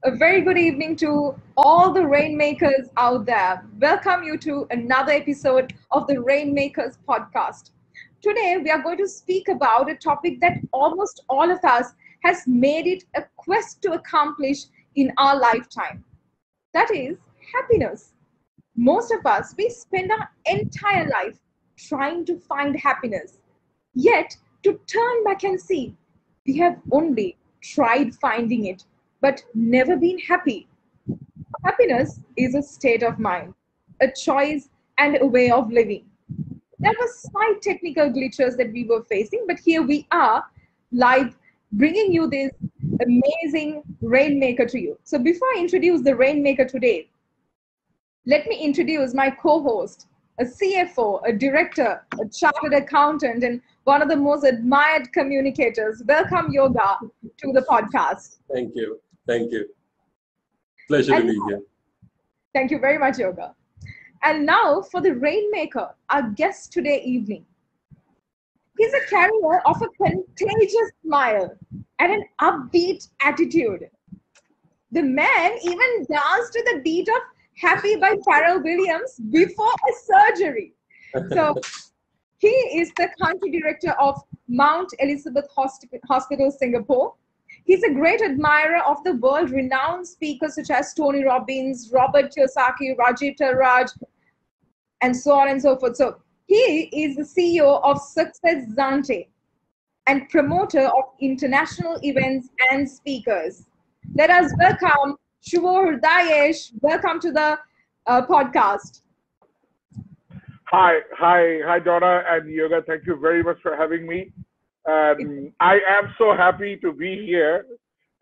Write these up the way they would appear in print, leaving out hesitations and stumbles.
A very good evening to all the rainmakers out there. Welcome you to another episode of the Rainmakers podcast. Today, we are going to speak about a topic that almost all of us has made it a quest to accomplish in our lifetime. That is happiness. Most of us, we spend our entire life trying to find happiness. Yet, to turn back and see, we have only tried finding it, but never been happy. Happiness is a state of mind, a choice, and a way of living. There were slight technical glitches that we were facing, but here we are, live, bringing you this amazing Rainmaker to you. So, before I introduce the Rainmaker today, let me introduce my co host, a CFO, a director, a chartered accountant, and one of the most admired communicators. Welcome, Yoga, to the podcast. Thank you. Thank you. Pleasure to And be here. thank you very much, Yoga. And now for the Rainmaker, our guest today evening. He's a carrier of a contagious smile and an upbeat attitude. The man even danced to the beat of Happy by Pharrell Williams before a surgery. So he is the country director of Mount Elizabeth Hospital, Singapore. He's a great admirer of the world-renowned speakers such as Tony Robbins, Robert Kiyosaki, Rajiv Taraj, and so on and so forth. So he is the CEO of Success Zante and promoter of international events and speakers. Let us welcome Shubho Hridayesh. Welcome to the podcast. Hi, Donna and Yoga. Thank you very much for having me. I am so happy to be here,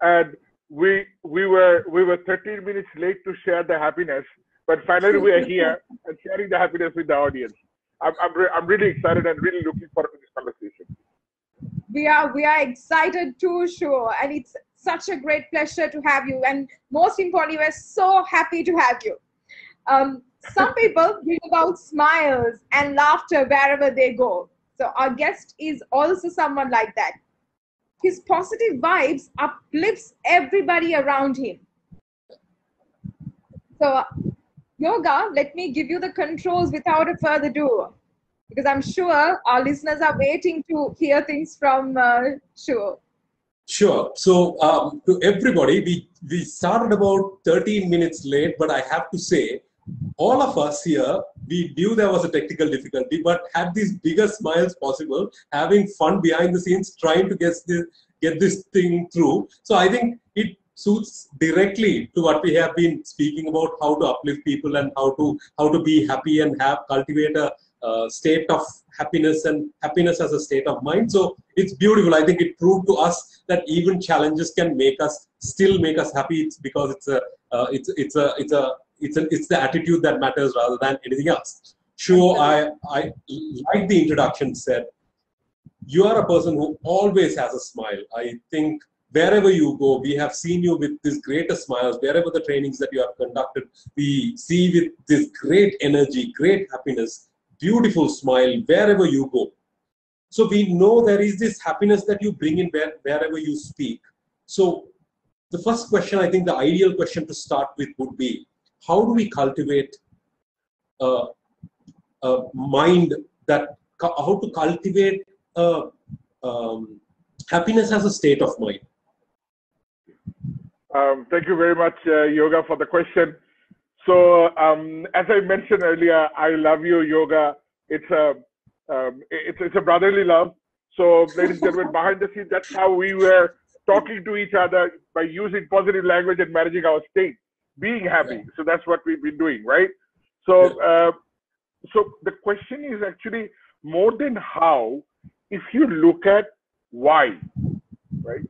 and we were 13 minutes late to share the happiness, but finally we are here and sharing the happiness with the audience. I'm really excited and really looking forward to this conversation. We are excited too, sure, and it's such a great pleasure to have you. And most importantly, we're so happy to have you. Some people bring about smiles and laughter wherever they go. So our guest is also someone like that. His positive vibes uplifts everybody around him. So, Yoga, let me give you the controls without a further ado, because I'm sure our listeners are waiting to hear things from Sure. Sure. So to everybody, we started about 13 minutes late, but I have to say, all of us here, we knew there was a technical difficulty, but had these biggest smiles possible, having fun behind the scenes, trying to get this thing through. So I think it suits directly to what we have been speaking about, how to uplift people and how to be happy and cultivate a state of happiness and happiness as a state of mind. So it's beautiful. I think it proved to us that even challenges can still make us happy. It's because it's the attitude that matters rather than anything else. Sure, I like the introduction said. You are a person who always has a smile. I think wherever you go, we have seen you with this greatest smiles. Wherever the trainings that you have conducted, we see with this great energy, great happiness, beautiful smile wherever you go. So we know there is this happiness that you bring in wherever you speak. So the first question, I think the ideal question to start with would be, how do we cultivate a mind how to cultivate happiness as a state of mind? Thank you very much, Yoga, for the question. So, as I mentioned earlier, I love you, Yoga. It's a brotherly love. So, ladies and gentlemen, behind the scenes, that's how we were talking to each other by using positive language and managing our state, being happy. So that's what we've been doing, right? So, so the question is actually more than how. If you look at why, right?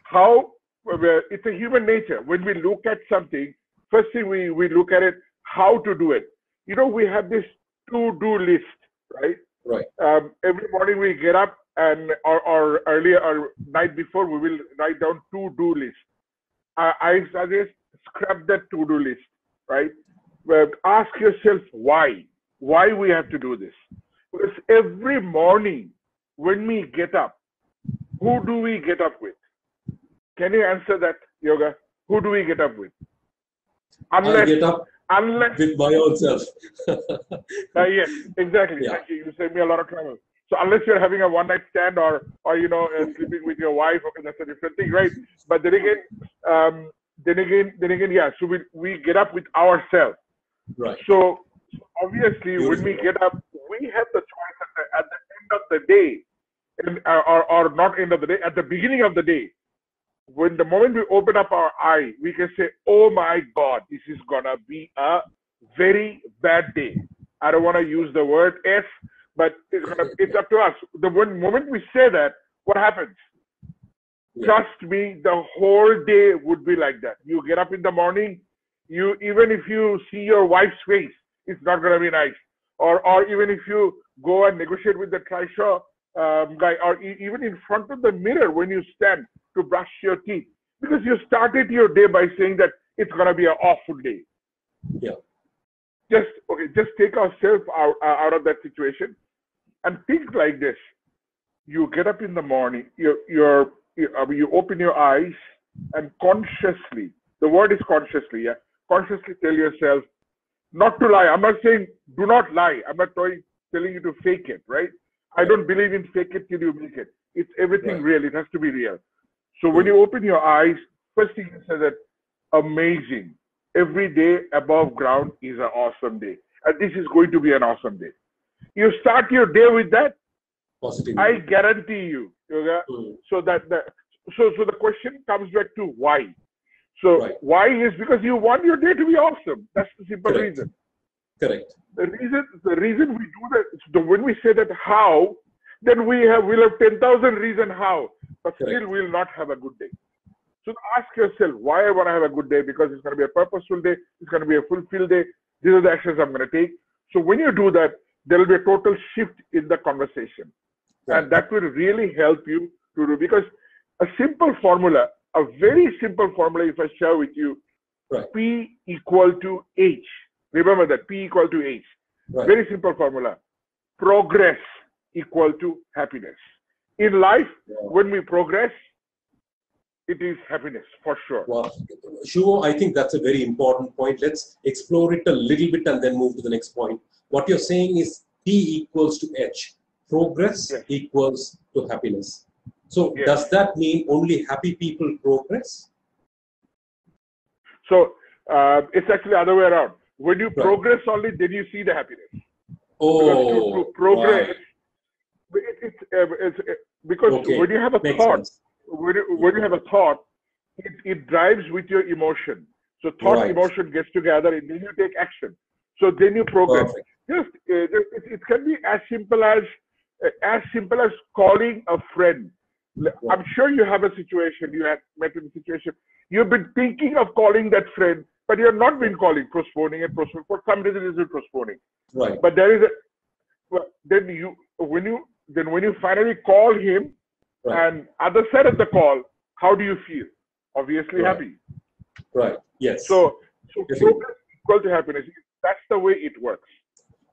How it's a human nature. When we look at something, first thing we look at it, how to do it. You know, we have this to-do list, right? Right. Every morning we get up and or earlier or night before we will write down to-do list. I suggest scrap that to-do list, right? But ask yourself why we have to do this. Because every morning when we get up, who do we get up with? Can you answer that, Yoga? who do we get up with? I get up Unless with my own self. yes, exactly. Yeah. Thank you. You saved me a lot of trouble. So unless you're having a one-night stand or sleeping with your wife, okay, that's a different thing, right? But then again, yeah. So we get up with ourselves. Right. So obviously, when we get up, we have the choice at the end of the day, or not end of the day, at the beginning of the day. When the moment we open up our eye, we can say, "Oh my God, this is gonna be a very bad day." I don't want to use the word "s," but it's up to us. The moment we say that, what happens? Yeah. Trust me, the whole day would be like that. You get up in the morning, even if you see your wife's face, it's not gonna be nice. Or even if you go and negotiate with the trishaw guy, or even in front of the mirror when you stand to brush your teeth, because you started your day by saying that it's gonna be an awful day. Yeah. Just take ourselves out of that situation and think like this. You get up in the morning, you open your eyes and consciously, the word is consciously, yeah, consciously tell yourself not to lie. I'm not saying do not lie. I'm not telling you to fake it, right? I don't believe in fake it till you make it. It's everything real. It has to be real. So when you open your eyes, first thing you say that amazing. Every day above ground is an awesome day. And this is going to be an awesome day. You start your day with that, Positive. I guarantee you. So the question comes back to why. So why is because you want your day to be awesome. That's the simple reason. Correct. The reason we do that, when we say that how, then we'll have 10,000 reasons how, but still we'll not have a good day. So ask yourself, why I want to have a good day? Because it's going to be a purposeful day. It's going to be a fulfilled day. These are the actions I'm going to take. So when you do that, there will be a total shift in the conversation. And that will really help you to do, because a simple formula, a very simple formula, if I share with you, P equal to H. Remember that, P equal to H. Very simple formula. Progress equal to happiness. In life, when we progress, it is happiness for sure. Well, Shivo, I think that's a very important point. Let's explore it a little bit and then move to the next point. What you're saying is P equals to H. Progress equals to happiness. So does that mean only happy people progress? So it's actually the other way around. When you progress only, then you see the happiness. Oh, to progress, because when you have a thought, when you have a thought, it drives with your emotion. So thought, emotion gets together, and then you take action. So then you progress. It can be as simple as calling a friend. I'm sure you have a situation, you have met in a situation, you've been thinking of calling that friend, but you have not been calling, postponing. For some reason, it's been postponing. But there is when you finally call him, and other side of the call, how do you feel? Obviously happy. Yes. So progress equal to happiness. That's the way it works.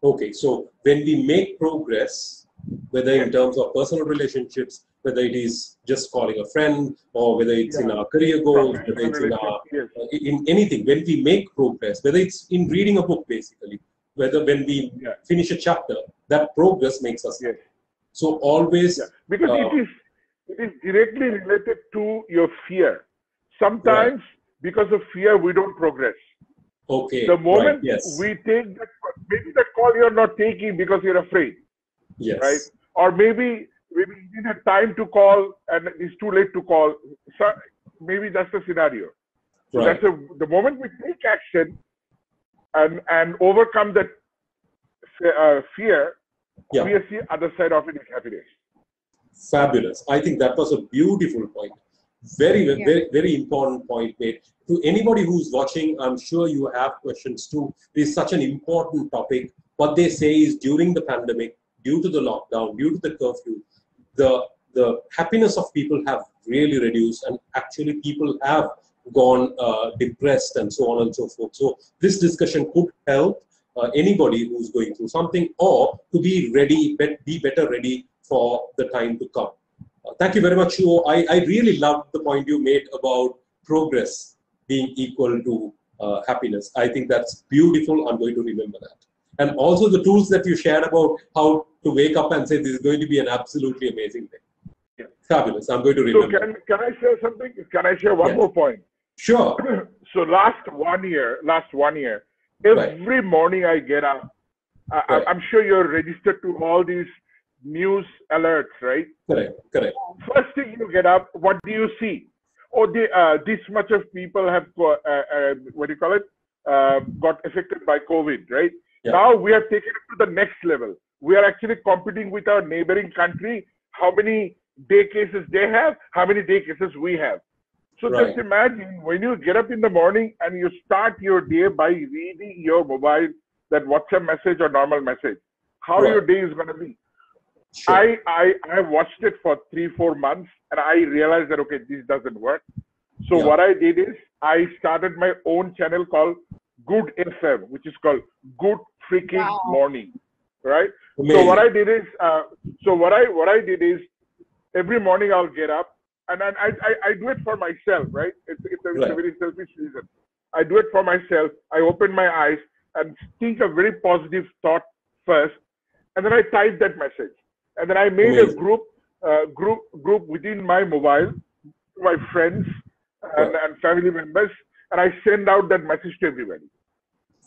Okay, so when we make progress, whether in terms of personal relationships, whether it is just calling a friend, or whether it's in our career goals, whether it's in anything, when we make progress, whether it's in reading a book, basically, whether when we finish a chapter, that progress makes us happy. So always because it is directly related to your fear. Sometimes because of fear we don't progress. Okay. The moment we take that, maybe that call you're not taking because you're afraid. Right? Or maybe you didn't have time to call and it's too late to call. So maybe that's the scenario. So that's the moment we take action and overcome that fear, we see the other side of it is happiness. Fabulous. I think that was a beautiful point. Very important point made. To anybody who's watching, I'm sure you have questions too. This is such an important topic. What they say is during the pandemic, due to the lockdown, due to the curfew, the happiness of people have really reduced, and actually people have gone depressed and so on and so forth. So this discussion could help anybody who's going through something, or to be ready, be better ready for the time to come. Thank you very much, Shivo. I really loved the point you made about progress being equal to happiness. I think that's beautiful. I'm going to remember that. And also the tools that you shared about how to wake up and say this is going to be an absolutely amazing day. Yeah. Fabulous. I'm going to remember. So can I share something? Can I share one more point? Sure. So last one year, every morning I get up. I'm sure you're registered to all these news alerts, right? Correct. First thing you get up, what do you see? Oh, this much of people have got, got affected by COVID, right? Yeah. Now we have taken it to the next level. We are actually competing with our neighboring country. How many day cases they have, how many day cases we have. So just imagine when you get up in the morning and you start your day by reading your mobile, that WhatsApp message or normal message, how your day is going to be. Sure. I watched it for 3-4 months and I realized that, okay, this doesn't work. So what I did is I started my own channel called Good FM, which is called Good Freaking Morning, right? Amazing. So what I did is every morning I'll get up and I do it for myself, right? It's a very selfish reason. I do it for myself. I open my eyes and think a very positive thought first, and then I type that message. And then I made a group within my mobile, my friends and family members, and I send out that message to everybody.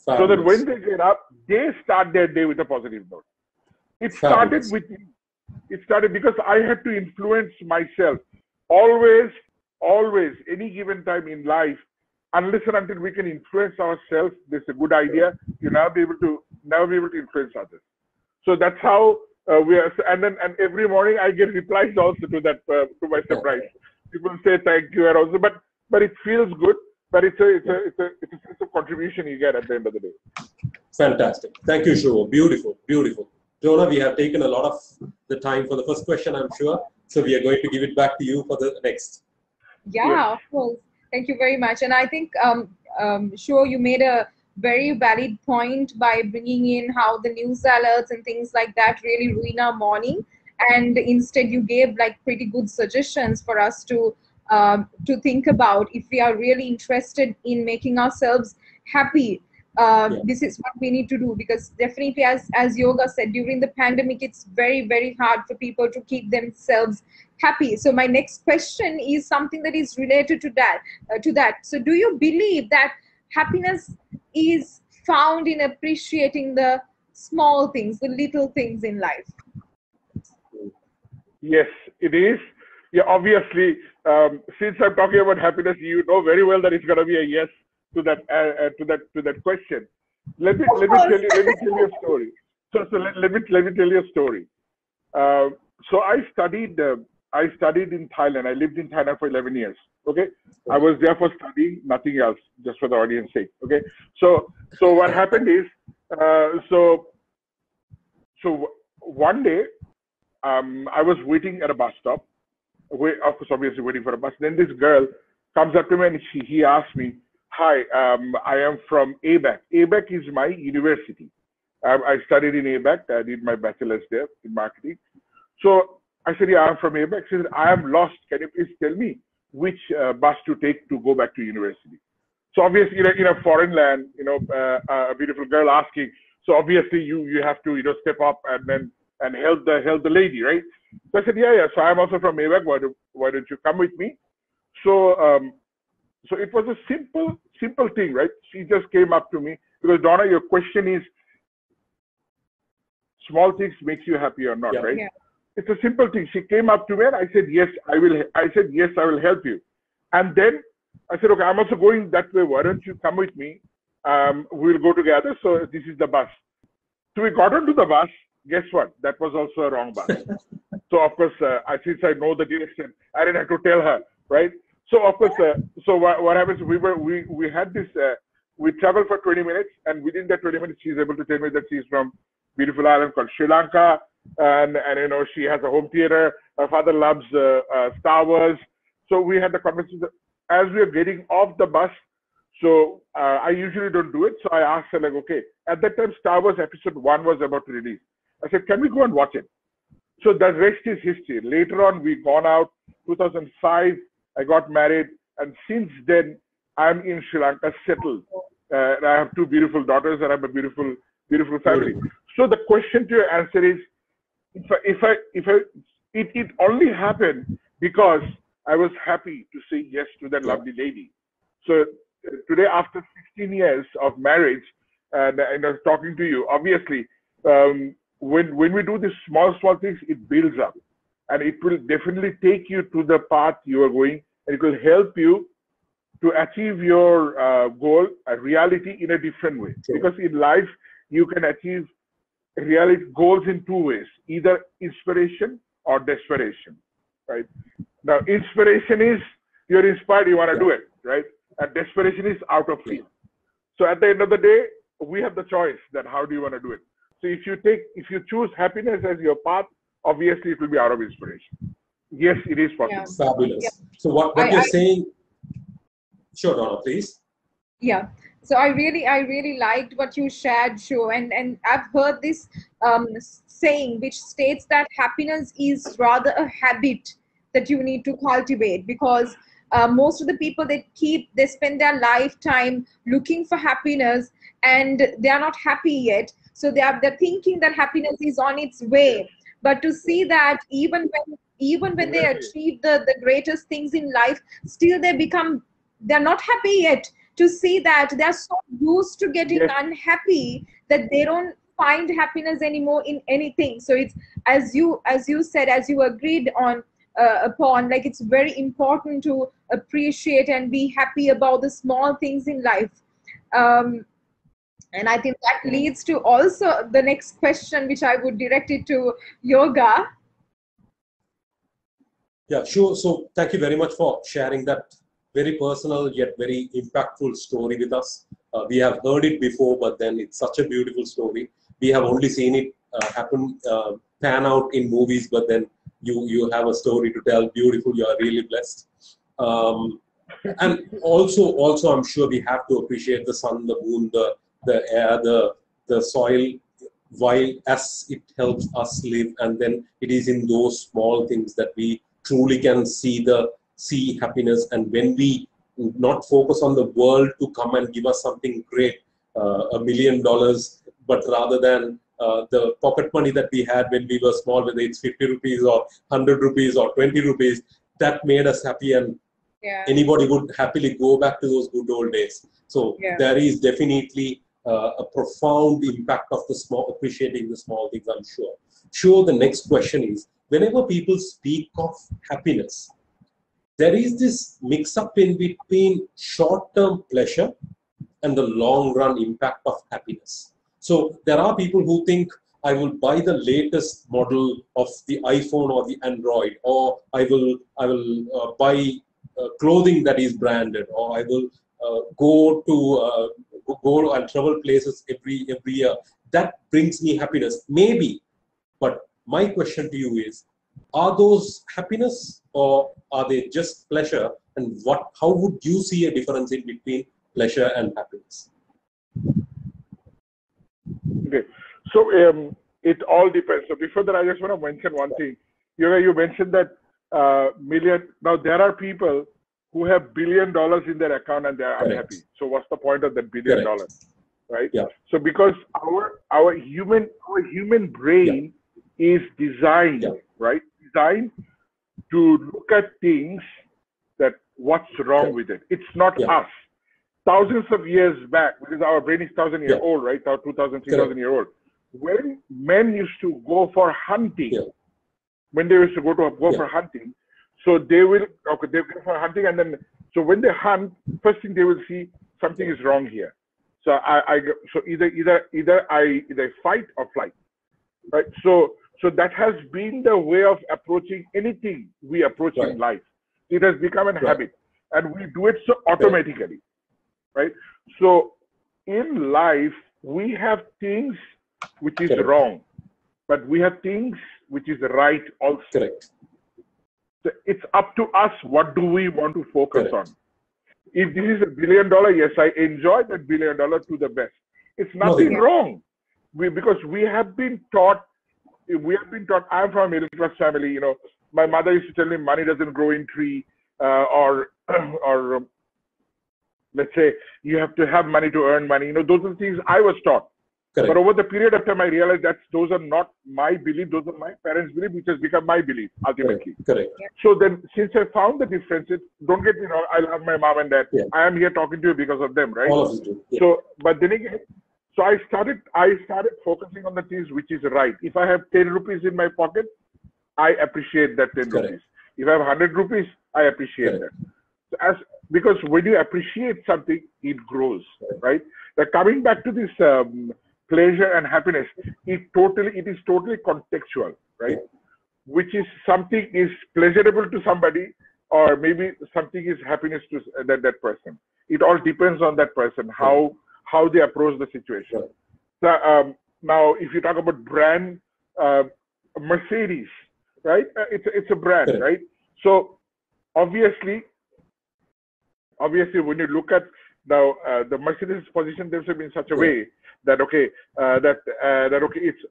Fabulous. So that when they get up, they start their day with a positive note. It started with me. It started because I had to influence myself. Always, any given time in life, unless and until we can influence ourselves, this is a good idea. You now be able to influence others. So that's how we are. And every morning I get replies also to that to my surprise. People say thank you, and also, but it feels good. But it's a sense of contribution you get at the end of the day. Fantastic. Thank you, Shiva. Beautiful. Jonah, we have taken a lot of the time for the first question, I'm sure. So we are going to give it back to you for the next. Yeah, of course. Thank you very much. And I think, Shiva, you made a very valid point by bringing in how the news alerts and things like that really ruin our morning. And instead, you gave like pretty good suggestions for us to think about if we are really interested in making ourselves happy. This is what we need to do, because definitely, as Yoga said, during the pandemic, it's very, very hard for people to keep themselves happy. So my next question is something that is related to that. So do you believe that happiness is found in appreciating the small things, the little things in life? Yes, it is. Yeah, obviously, since I'm talking about happiness, you know very well that it's going to be a yes to that question. Let me tell you a story. So let me tell you a story. So I studied in Thailand. I lived in Thailand for 11 years. Okay, I was there for studying, nothing else, just for the audience sake. Okay, so what happened is, so one day, I was waiting at a bus stop. Of course, obviously waiting for a bus. Then this girl comes up to me and he asked me, "Hi, I am from ABAC. ABAC is my university. I studied in ABAC. I did my bachelor's there in marketing." So I said, "Yeah, I'm from ABAC." She said, "I am lost. Can you please tell me which bus to take to go back to university?" So obviously, in a foreign land, a beautiful girl asking. So obviously, you have to step up and help the lady, right? So I said, yeah. So I'm also from ABAC. Why don't you come with me? So so it was a simple thing, right? She just came up to me because, Donna, your question is, small things makes you happy or not, right? Yeah. It's a simple thing. She came up to me and I said, yes, I will. I said, yes, I will help you. And then I said, okay, I'm also going that way. Why don't you come with me? We'll go together. So this is the bus. So we got onto the bus. Guess what? That was also a wrong bus. So of course, since I know the direction, I didn't have to tell her, right? So of course, so what happens? We had this. We traveled for 20 minutes, and within that 20 minutes, she's able to tell me that she's from beautiful island called Sri Lanka, and she has a home theater. Her father loves Star Wars. So we had the conversation. As we are getting off the bus, so I usually don't do it. So I asked her, like, okay, at that time, Star Wars Episode 1 was about to release. I said, can we go and watch it? So the rest is history. Later on, we gone out. 2005, I got married, and since then, I'm in Sri Lanka settled. And I have two beautiful daughters and I have a beautiful, beautiful family. So the question to your answer is, it only happened because I was happy to say yes to that lovely lady. So today, after 16 years of marriage, and talking to you, obviously, when we do these small things, it builds up, and it will definitely take you to the path you are going, and it will help you to achieve your goal, a reality in a different way. Because in life, you can achieve reality goals in two ways: either inspiration or desperation, right? Now, inspiration is you're inspired, you want to do it, right? And desperation is out of fear. So at the end of the day, we have the choice that how do you want to do it. So if you choose happiness as your path, obviously it will be out of inspiration. Yes, it is possible. Fabulous. So what you're saying? Sure, Donna, please. Yeah. So I really liked what you shared, Shu, and I've heard this saying which states that happiness is rather a habit that you need to cultivate, because most of the people they spend their lifetime looking for happiness and they are not happy yet. So they're thinking that happiness is on its way, but to see that even when they achieve the greatest things in life, still they're not happy yet. To see that they're so used to getting unhappy that they don't find happiness anymore in anything. So it's as you said, as you agreed on upon, like it's very important to appreciate and be happy about the small things in life. And I think that leads to also the next question, which I would direct it to Yoga. Yeah, sure. So thank you very much for sharing that very personal yet very impactful story with us. We have heard it before, but then it's such a beautiful story. We have only seen it pan out in movies, but then you have a story to tell. Beautiful. You are really blessed. And also, I'm sure we have to appreciate the sun, the moon, the air, the soil, while as it helps us live. And then it is in those small things that we truly can see happiness. And when we not focus on the world to come and give us something great, $1 million, but rather than the pocket money that we had when we were small, whether it's 50 rupees or 100 rupees or 20 rupees, that made us happy, and anybody would happily go back to those good old days. So there is definitely a profound impact of appreciating the small things, I'm sure. Sure, the next question is, whenever people speak of happiness, there is this mix-up in between short-term pleasure and the long-run impact of happiness. So there are people who think, I will buy the latest model of the iPhone or the Android, or I will buy clothing that is branded, or I will go and travel places every year. That brings me happiness, maybe. But my question to you is, are those happiness or are they just pleasure? And how would you see a difference in between pleasure and happiness? Okay, so it all depends. So before that, I just want to mention one thing. You mentioned that million. Now there are people who have $1 billion in their account and they are unhappy. So what's the point of that $1 billion, right? Yeah. So because our human brain is designed, right? Designed to look at things that what's wrong with it. It's not us. Thousands of years back, because our brain is 1,000 years old, right? 2,000, 3,000 years old. When men used to go for hunting, when they used to go for hunting, so they will they go for hunting, and then so when they hunt, first thing they will see something is wrong here. So so either I fight or flight, right? So that has been the way of approaching anything we approach in life. It has become a habit, and we do it so automatically, right? So in life we have things which is wrong, but we have things which is right also. Correct. So it's up to us. What do we want to focus on? If this is $1 billion, yes, I enjoy that $1 billion to the best. It's nothing wrong. Because we have been taught. I'm from a middle class family. You know, my mother used to tell me money doesn't grow in tree, or let's say you have to have money to earn money. Those are the things I was taught. Correct. But over the period of time, I realized that those are not my belief. Those are my parents' belief, which has become my belief ultimately. Correct. So then, since I found the differences, don't get me wrong, I love my mom and dad. Yeah. I am here talking to you because of them, right? All of us do. Yeah. So, but then again, so I started focusing on the things which is right. If I have 10 rupees in my pocket, I appreciate that 10 Correct. rupees. If I have 100 rupees, I appreciate Correct. that. So because when you appreciate something, it grows, right? Now, coming back to this pleasure and happiness, it is totally contextual, right? Which is something is pleasurable to somebody, or maybe something is happiness to that person. It all depends on that person, how they approach the situation. So, now, if you talk about brand, Mercedes, right? It's a brand, right? So obviously, when you look at now the Mercedes position themselves in such a way that it's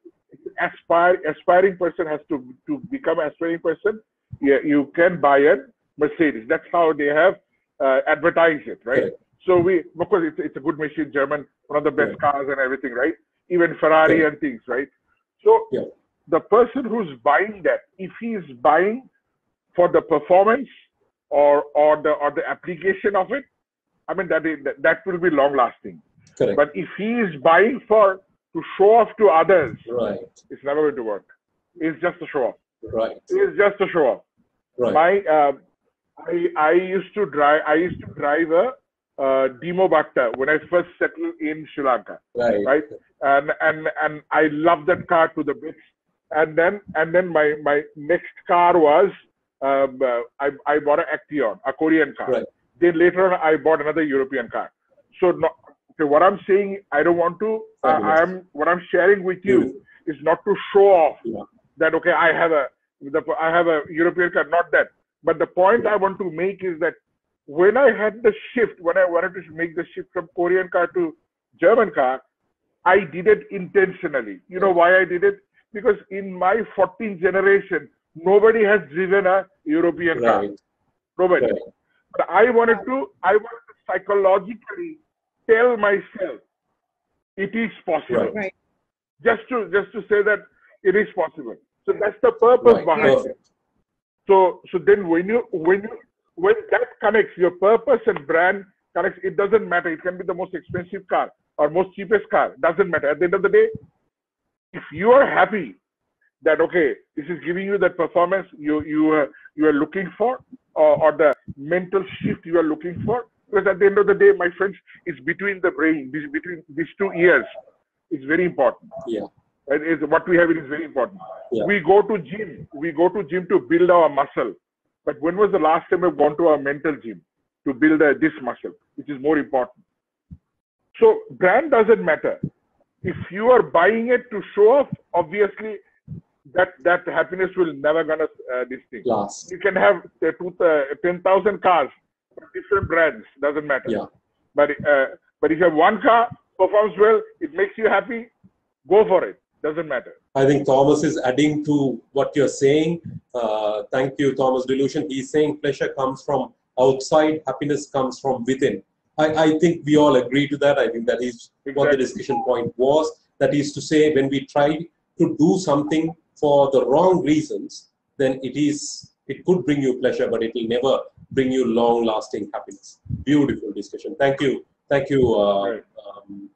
aspiring person has to become an aspiring person. Yeah, you can buy a Mercedes. That's how they have advertised it, right? So because it's a good machine, German, one of the best cars and everything, right? Even Ferrari and things, right? So the person who's buying that, if he is buying for the performance or the application of it, I mean that will be long lasting. Correct. But if he is buying to show off to others, right, it's never going to work. It's just a show off. Right. It's just a show off. Right. I used to drive a Demo Bacta when I first settled in Sri Lanka. Right. And I loved that car to the bits. And then my next car was I bought an Action, a Korean car. Right. Then later on I bought another European car. So what I'm saying, I don't want to. What I'm sharing with you is not to show off that I have a European car. Not that. But the point I want to make is that when I had the shift, when I wanted to make the shift from Korean car to German car, I did it intentionally. You know why I did it? Because in my 14th generation, nobody has driven a European car. Nobody. Right. But I wanted to psychologically tell myself it is possible. Right. Just to say that it is possible. So that's the purpose behind it. So then when that connects, your purpose and brand connects, it doesn't matter. It can be the most expensive car or most cheapest car. Doesn't matter. At the end of the day, if you are happy that this is giving you that performance you are looking for, or the mental shift you are looking for, because at the end of the day, my friends, it's between the brain, between these two ears. It's very important. Yeah. It's what we have. It is very important. Yeah. We go to gym to build our muscle. But when was the last time we've gone to our mental gym to build this muscle, which is more important? So brand doesn't matter. If you are buying it to show off, obviously that happiness will never gonna last. You can have 10,000 cars from different brands, doesn't matter. Yeah. But if you have one car, performs well, it makes you happy, go for it. Doesn't matter. I think Thomas is adding to what you're saying. Thank you, Thomas Delusion. He's saying pleasure comes from outside, happiness comes from within. I think we all agree to that. I think that is what the discussion point was. That is to say, when we try to do something for the wrong reasons, then it could bring you pleasure, but it will never bring you long-lasting happiness. Beautiful discussion. Thank you. Thank you.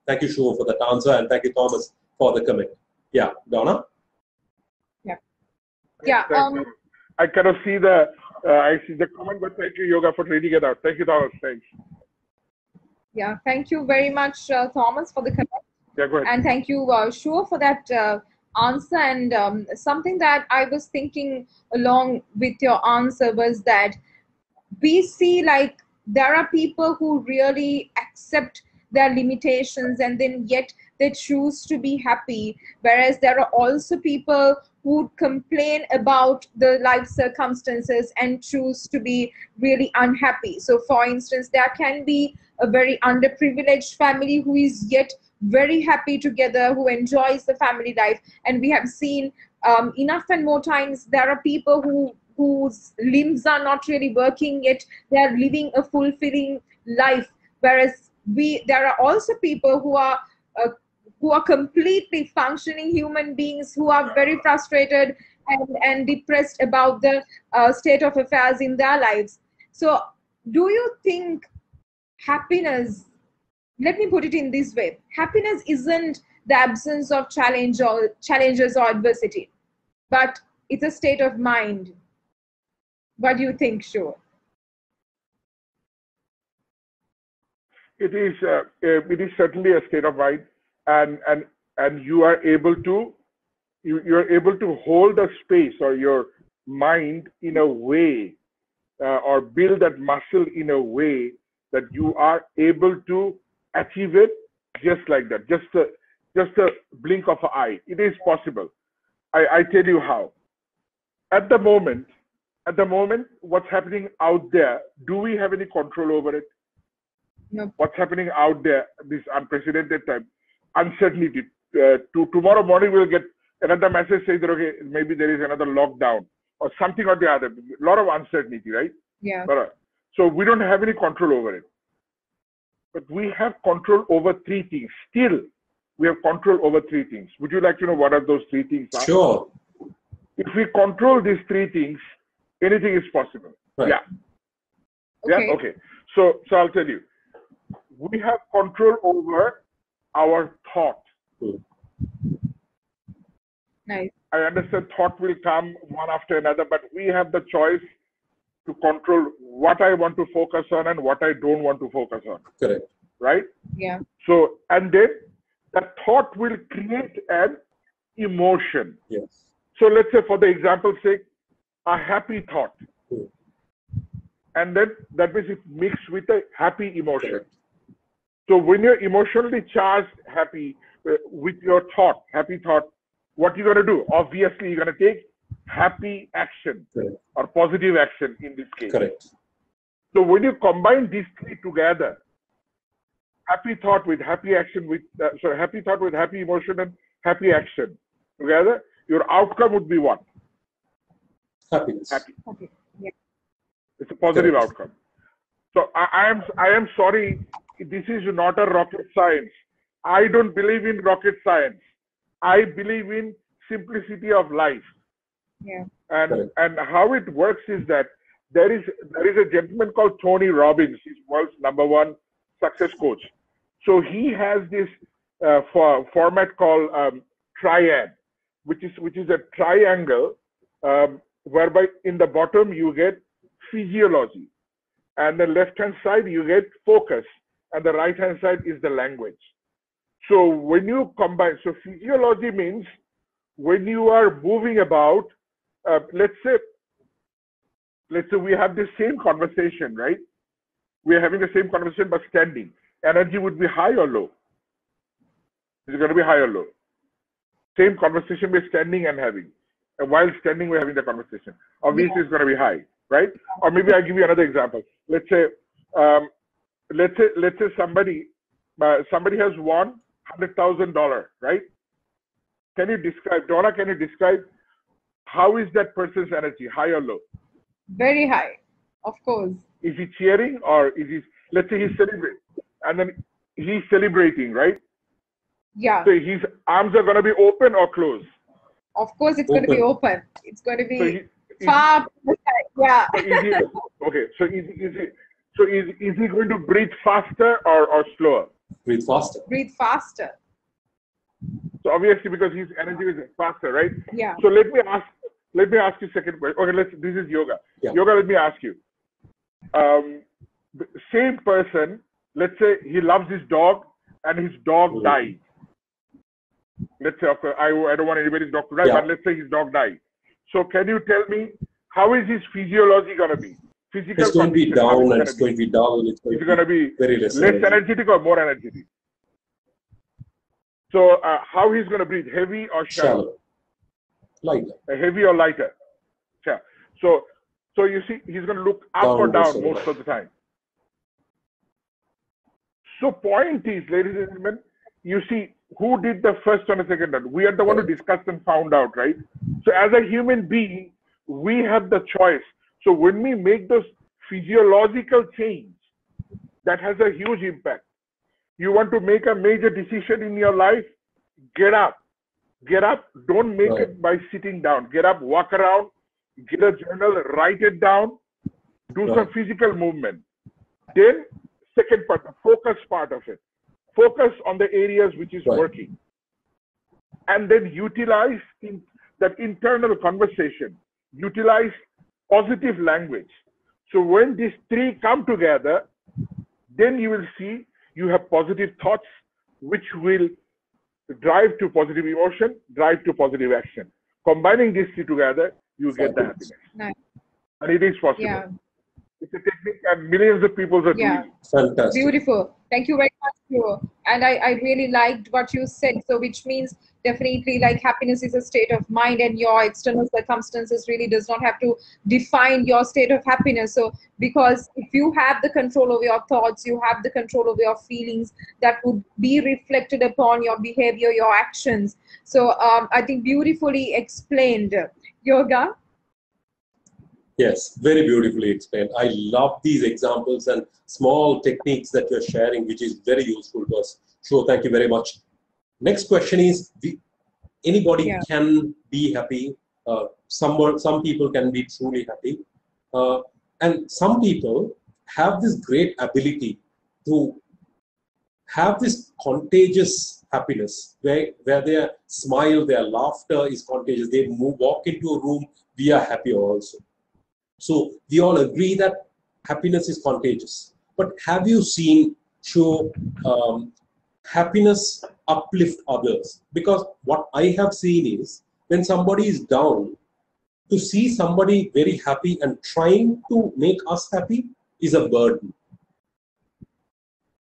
Thank you, Shuo, for that answer, and thank you, Thomas, for the comment. Yeah, Donna? Yeah. I cannot see I see the comment, but thank you, Yoga, for reading it out. Thank you, Thomas. Thanks. Yeah, thank you very much, Thomas, for the comment. Yeah, go ahead. And thank you, Shuo, for that answer. And something that I was thinking along with your answer was that we see like there are people who really accept their limitations and then yet they choose to be happy, whereas there are also people who complain about the life circumstances and choose to be really unhappy. So for instance, there can be a very underprivileged family who is yet very happy together, who enjoys the family life, and we have seen enough and more times there are people whose limbs are not really working yet they are living a fulfilling life, whereas there are also people who are completely functioning human beings who are very frustrated and depressed about the state of affairs in their lives. So do you think happiness, let me put it in this way, happiness isn't the absence of challenges or adversity, but it's a state of mind? What do you think, Sure? It is certainly a state of mind, and you are able to you're able to hold a space or your mind in a way, or build that muscle in a way that you are able to achieve it just like that, just a blink of an eye. It is possible. I tell you how. At the moment, what's happening out there, do we have any control over it? No. What's happening out there, this unprecedented time, uncertainty. Tomorrow morning we'll get another message saying that, okay, maybe there is another lockdown or something or the other. A lot of uncertainty, right? Yeah. So we don't have any control over it. But we have control over three things. Still, we have control over three things. Would you like to know what are those three things are? Sure. If we control these three things, anything is possible. Right. Yeah. Okay. Yeah. Okay. So I'll tell you. We have control over our thought. Nice. I understand thought will come one after another, but we have the choice to control what I want to focus on and what I don't want to focus on. Correct. Right? Yeah. So, and then that thought will create an emotion. Yes. So let's say, for the example's sake, a happy thought. And then that means it mixed with a happy emotion. Correct. So when you're emotionally charged happy with your thought, happy thought, what you're going to do? Obviously, you're going to take happy action. Correct. Or positive action in this case. Correct. So when you combine these three together, happy thought with happy action happy thought with happy emotion and happy action together, your outcome would be what? Happiness. Happy. Okay. Yeah. It's a positive Correct. outcome. So I am sorry, this is not a rocket science. I don't believe in rocket science. I believe in simplicity of life. Yeah. And how it works is that there is a gentleman called Tony Robbins. He's world's #1 success coach. So he has this format called triad, which is a triangle whereby in the bottom you get physiology, and the left hand side you get focus, and the right hand side is the language. So when you combine, so physiology means when you are moving about, let's say we have the same conversation, right? We're having the same conversation but standing. Energy would be high or low? It's going to be high or low. Same conversation we're standing and having. And while standing, we're having the conversation. Obviously, it's going to be high, right? Or maybe I'll give you another example. Let's say somebody has won $100,000, right? Can you describe, Donna? Can you describe how is that person's energy, high or low? Very high, of course. Is he cheering, or is he? Let's say he's celebrating, and then he's celebrating, right? Yeah. So his arms are going to be open or closed? Of course, it's going to be open. It's going to be So far. Yeah. So is he going to breathe faster or slower? Breathe faster. Breathe faster. So obviously, because his energy is faster, right? Yeah. So let me ask you second question. Okay, this is yoga. Yeah. Yoga, let me ask you. The same person, let's say he loves his dog and his dog died. Let's say, okay, I don't want anybody's dog to die, but let's say his dog died. So can you tell me how is his physiology going to be? Physical It's going to be condition, how down, and it's it's going to be dull. It's going to be very less less energy. energetic or more energetic? So how he's going to breathe, heavy or shallow? Lighter. Heavy or lighter? Yeah. So you see, he's going to look up or down most of the time. So point is, ladies and gentlemen, you see, who did the first and the second one? We are the one who discussed and found out, right? So as a human being, we have the choice. So when we make those physiological change, that has a huge impact. You want to make a major decision in your life? Get up. Get up. Don't make it by sitting down. Get up, walk around, get a journal, write it down, do some physical movement. Then, second part, the focus part of it. Focus on the areas which is working. And then utilize that internal conversation. Utilize positive language. So when these three come together, then you will see you have positive thoughts, which will drive to positive emotion, drive to positive action. Combining these three together, you get the happiness. Nice. And it is possible. Yeah. It's a technique and millions of people are doing it. Fantastic. Beautiful. Thank you very much, Shubho. And I really liked what you said. So which means definitely like happiness is a state of mind, and your external circumstances really does not have to define your state of happiness. So because if you have the control over your thoughts, you have the control over your feelings, that would be reflected upon your behavior, your actions. So I think beautifully explained. Yoga. Yes, very beautifully explained. I love these examples and small techniques that you're sharing, which is very useful to us. So thank you very much. Next question is, anybody can be happy. Some people can be truly happy. And some people have this great ability to have this contagious happiness, where their smile, their laughter is contagious. They walk into a room, we are happy also. So we all agree that happiness is contagious. But have you seen happiness uplift others? Because what I have seen is when somebody is down, to see somebody very happy and trying to make us happy is a burden.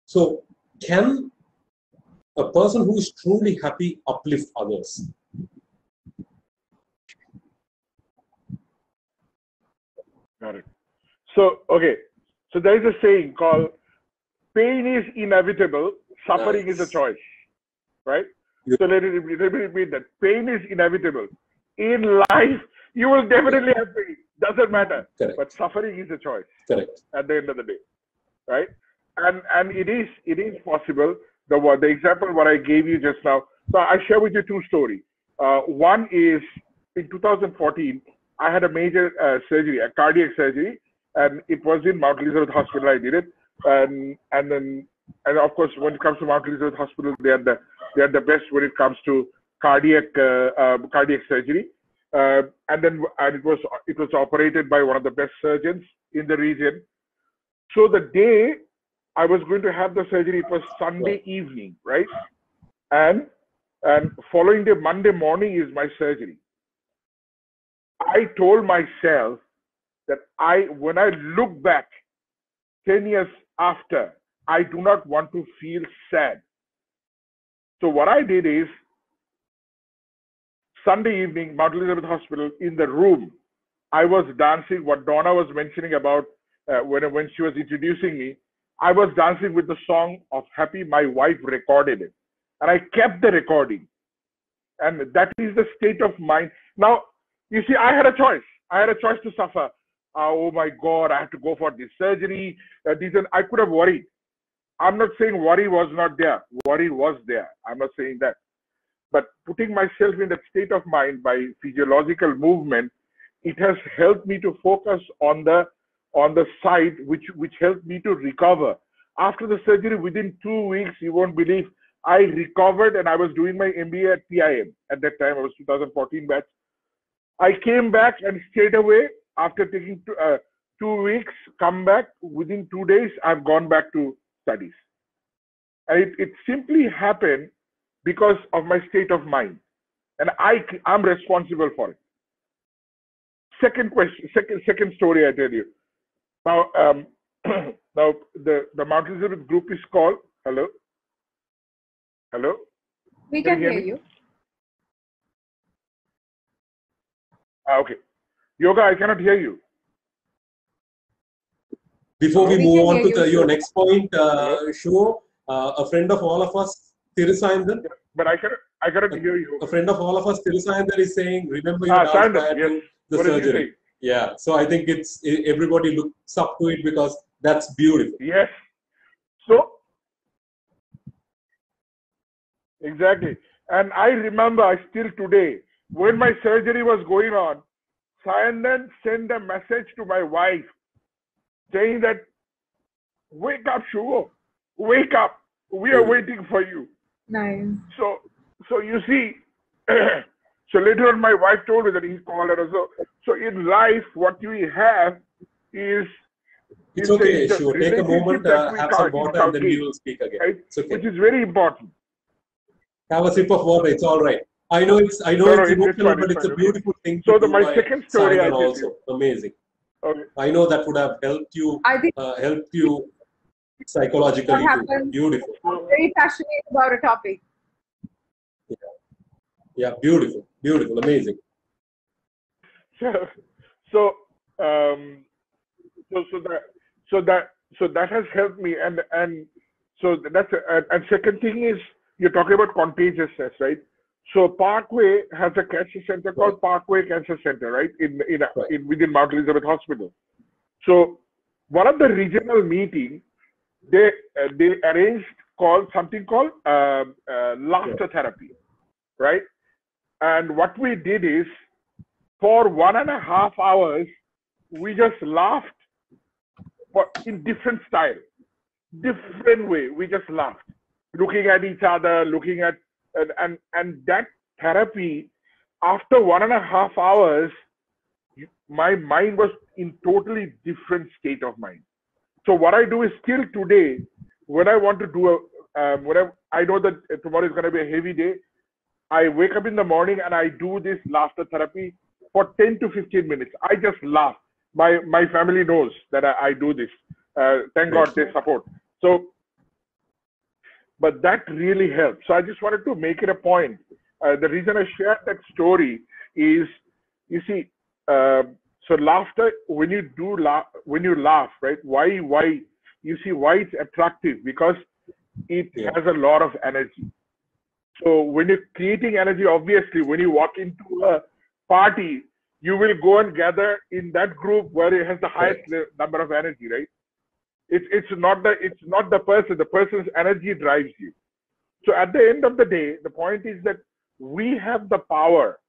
So can a person who is truly happy uplift others? Got it. So, okay. So there is a saying called, pain is inevitable, suffering is a choice. Right? So let me repeat that. Pain is inevitable. In life, you will definitely have pain. Doesn't matter. Correct. But suffering is a choice. Correct. At the end of the day. Right? And it is possible. The example what I gave you just now. So I share with you two stories. One is in 2014, I had a major surgery, a cardiac surgery, and it was in Mount Elizabeth Hospital. I did it, and of course, when it comes to Mount Elizabeth Hospital, they are the best when it comes to cardiac surgery. And it was operated by one of the best surgeons in the region. So the day I was going to have the surgery, it was Sunday evening, right? And following day, Monday morning is my surgery. I told myself that when I look back 10 years after, I do not want to feel sad. So what I did is, Sunday evening, Mount Elizabeth Hospital, in the room, I was dancing, what Donna was mentioning about when she was introducing me, I was dancing with the song of Happy. My wife recorded it. And I kept the recording. And that is the state of mind. Now, you see, I had a choice. I had a choice to suffer. Oh my God, I have to go for this surgery. I could have worried. I'm not saying worry was not there. Worry was there. I'm not saying that. But putting myself in that state of mind by physiological movement, it has helped me to focus on the side which helped me to recover. After the surgery, within 2 weeks, you won't believe, I recovered, and I was doing my MBA at PIM. At that time, I was 2014 batch. I came back, and straight away, after taking 2 weeks, come back, within 2 days, I've gone back to studies. And it simply happened because of my state of mind. And I'm responsible for it. Second question, second story I tell you. Now, now the Mount Elizabeth group is called, hello? Hello? We can hear you. Okay. Yoga, I cannot hear you. Before we move on to your next point, Shubho, a friend of all of us, Thirusayandan. But I cannot hear you. A friend of all of us, Thirusayandan, is saying, remember your prior to the surgery. Yeah, so I think everybody looks up to it because that's beautiful. Yes. So exactly. And I remember, I still today, when my surgery was going on, Sayandan sent a message to my wife saying that, wake up, Shugo, wake up. We are waiting for you. Nice. So you see, so later on, my wife told me that he called her. So in life, what we have is It's okay, the sure. Take a moment, relationship that we have some water, and then we will speak again. right? It's okay. Which is very important. Have a sip of water. It's all right. I know it's emotional, but it's a beautiful thing to do. My second story, I also amazing. Okay. I know that would have helped you. I think psychologically too. Beautiful. I'm very passionate about a topic. Yeah, beautiful, amazing. So that has helped me, and so that's and second thing is, you're talking about contagiousness, right? So Parkway has a cancer center called Parkway Cancer Center, right? In within Mount Elizabeth Hospital. So one of the regional meetings, they arranged something called laughter therapy, right? And what we did is, for 1.5 hours, we just laughed, but in different style, different way. We just laughed, looking at each other, looking at, and that therapy, after 1.5 hours, my mind was in totally different state of mind. So what I do is, still today, when I want to do I know that tomorrow is going to be a heavy day, I wake up in the morning and I do this laughter therapy for 10 to 15 minutes. I just laugh. My family knows that I do this. Thank God they support. So, but that really helps. So I just wanted to make it a point. The reason I shared that story is, you see, so laughter, when you laugh, right? Why? You see why it's attractive? Because it has a lot of energy. So when you're creating energy, obviously, when you walk into a party, you will go and gather in that group where it has the highest number of energy, right? It's not the person. The person's energy drives you. So at the end of the day, the point is that we have the power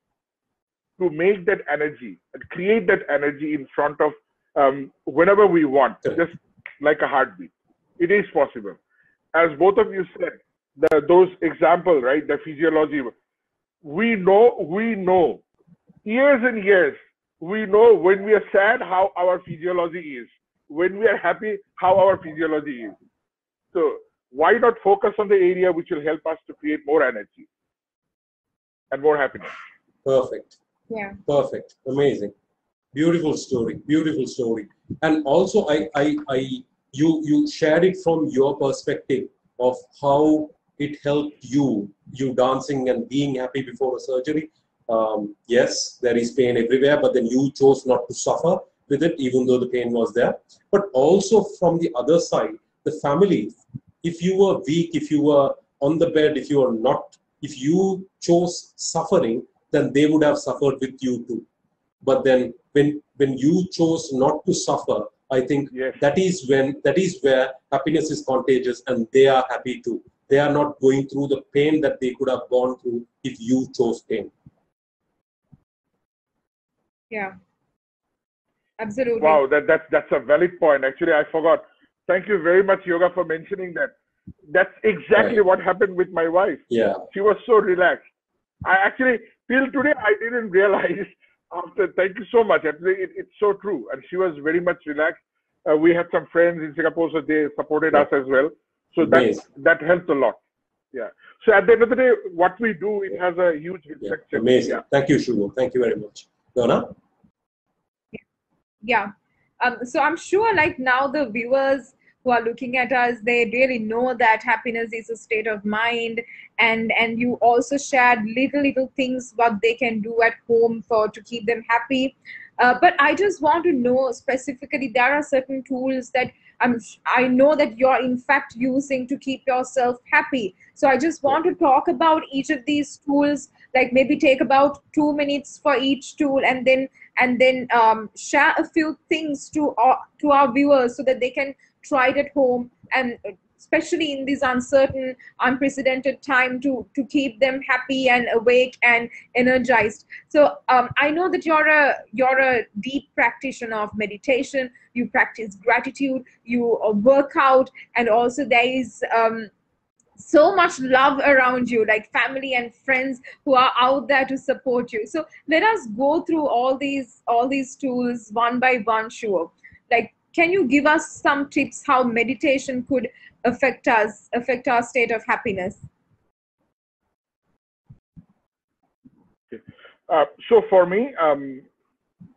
to make that energy and create that energy in front of whenever we want, just like a heartbeat. It is possible. As both of you said, those examples, right? The physiology. We know, years and years, we know when we are sad how our physiology is. When we are happy, how our physiology is. So why not focus on the area which will help us to create more energy and more happiness? Perfect. Yeah. Perfect. Amazing. Beautiful story. And also, you shared it from your perspective of how it helped you dancing and being happy before a surgery. Yes, there is pain everywhere, but then you chose not to suffer with it, even though the pain was there. But also from the other side, the family, if you were weak, if you were on the bed, if you chose suffering, then they would have suffered with you too. But then when you chose not to suffer, I think that is where happiness is contagious, and they are happy too. They are not going through the pain that they could have gone through if you chose pain. Yeah. Absolutely. Wow, that's a valid point. Actually, I forgot. Thank you very much, Yoga, for mentioning that. That's exactly what happened with my wife. Yeah. She was so relaxed. I actually, till today, I didn't realize. Thank you so much. Actually, it's so true. And she was very much relaxed. We had some friends in Singapore, so they supported us as well. So that helped a lot. Yeah. So at the end of the day, what we do, it has a huge reflection. Amazing. Yeah. Thank you, Shugo. Thank you very much. Donna? Yeah. So I'm sure, like, now the viewers who are looking at us, they really know that happiness is a state of mind, and you also shared little things what they can do at home to keep them happy. But I just want to know specifically, there are certain tools that I know that you're in fact using to keep yourself happy. So I just want to talk about each of these tools, like maybe take about 2 minutes for each tool, and then share a few things to our viewers so that they can try it at home, and especially in this uncertain, unprecedented time, to keep them happy and awake and energized. So I know that you're a deep practitioner of meditation. You practice gratitude, you work out, and also there is so much love around you, like family and friends who are out there to support you. So let us go through all these tools one by one. Sure, like, can you give us some tips how meditation could affect our state of happiness? So for me,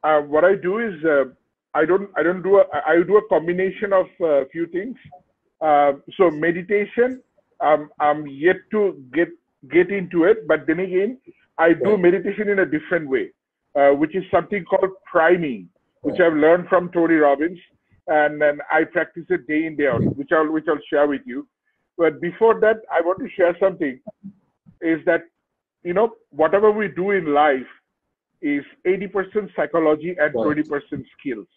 what I do is I do a combination of a few things. So meditation, I'm yet to get into it, but then again, I do meditation in a different way, which is something called priming, which I've learned from Tony Robbins, and then I practice it day in, day out, which I'll share with you. But before that, I want to share something. Is that, you know, whatever we do in life is 80% psychology and 20% skills.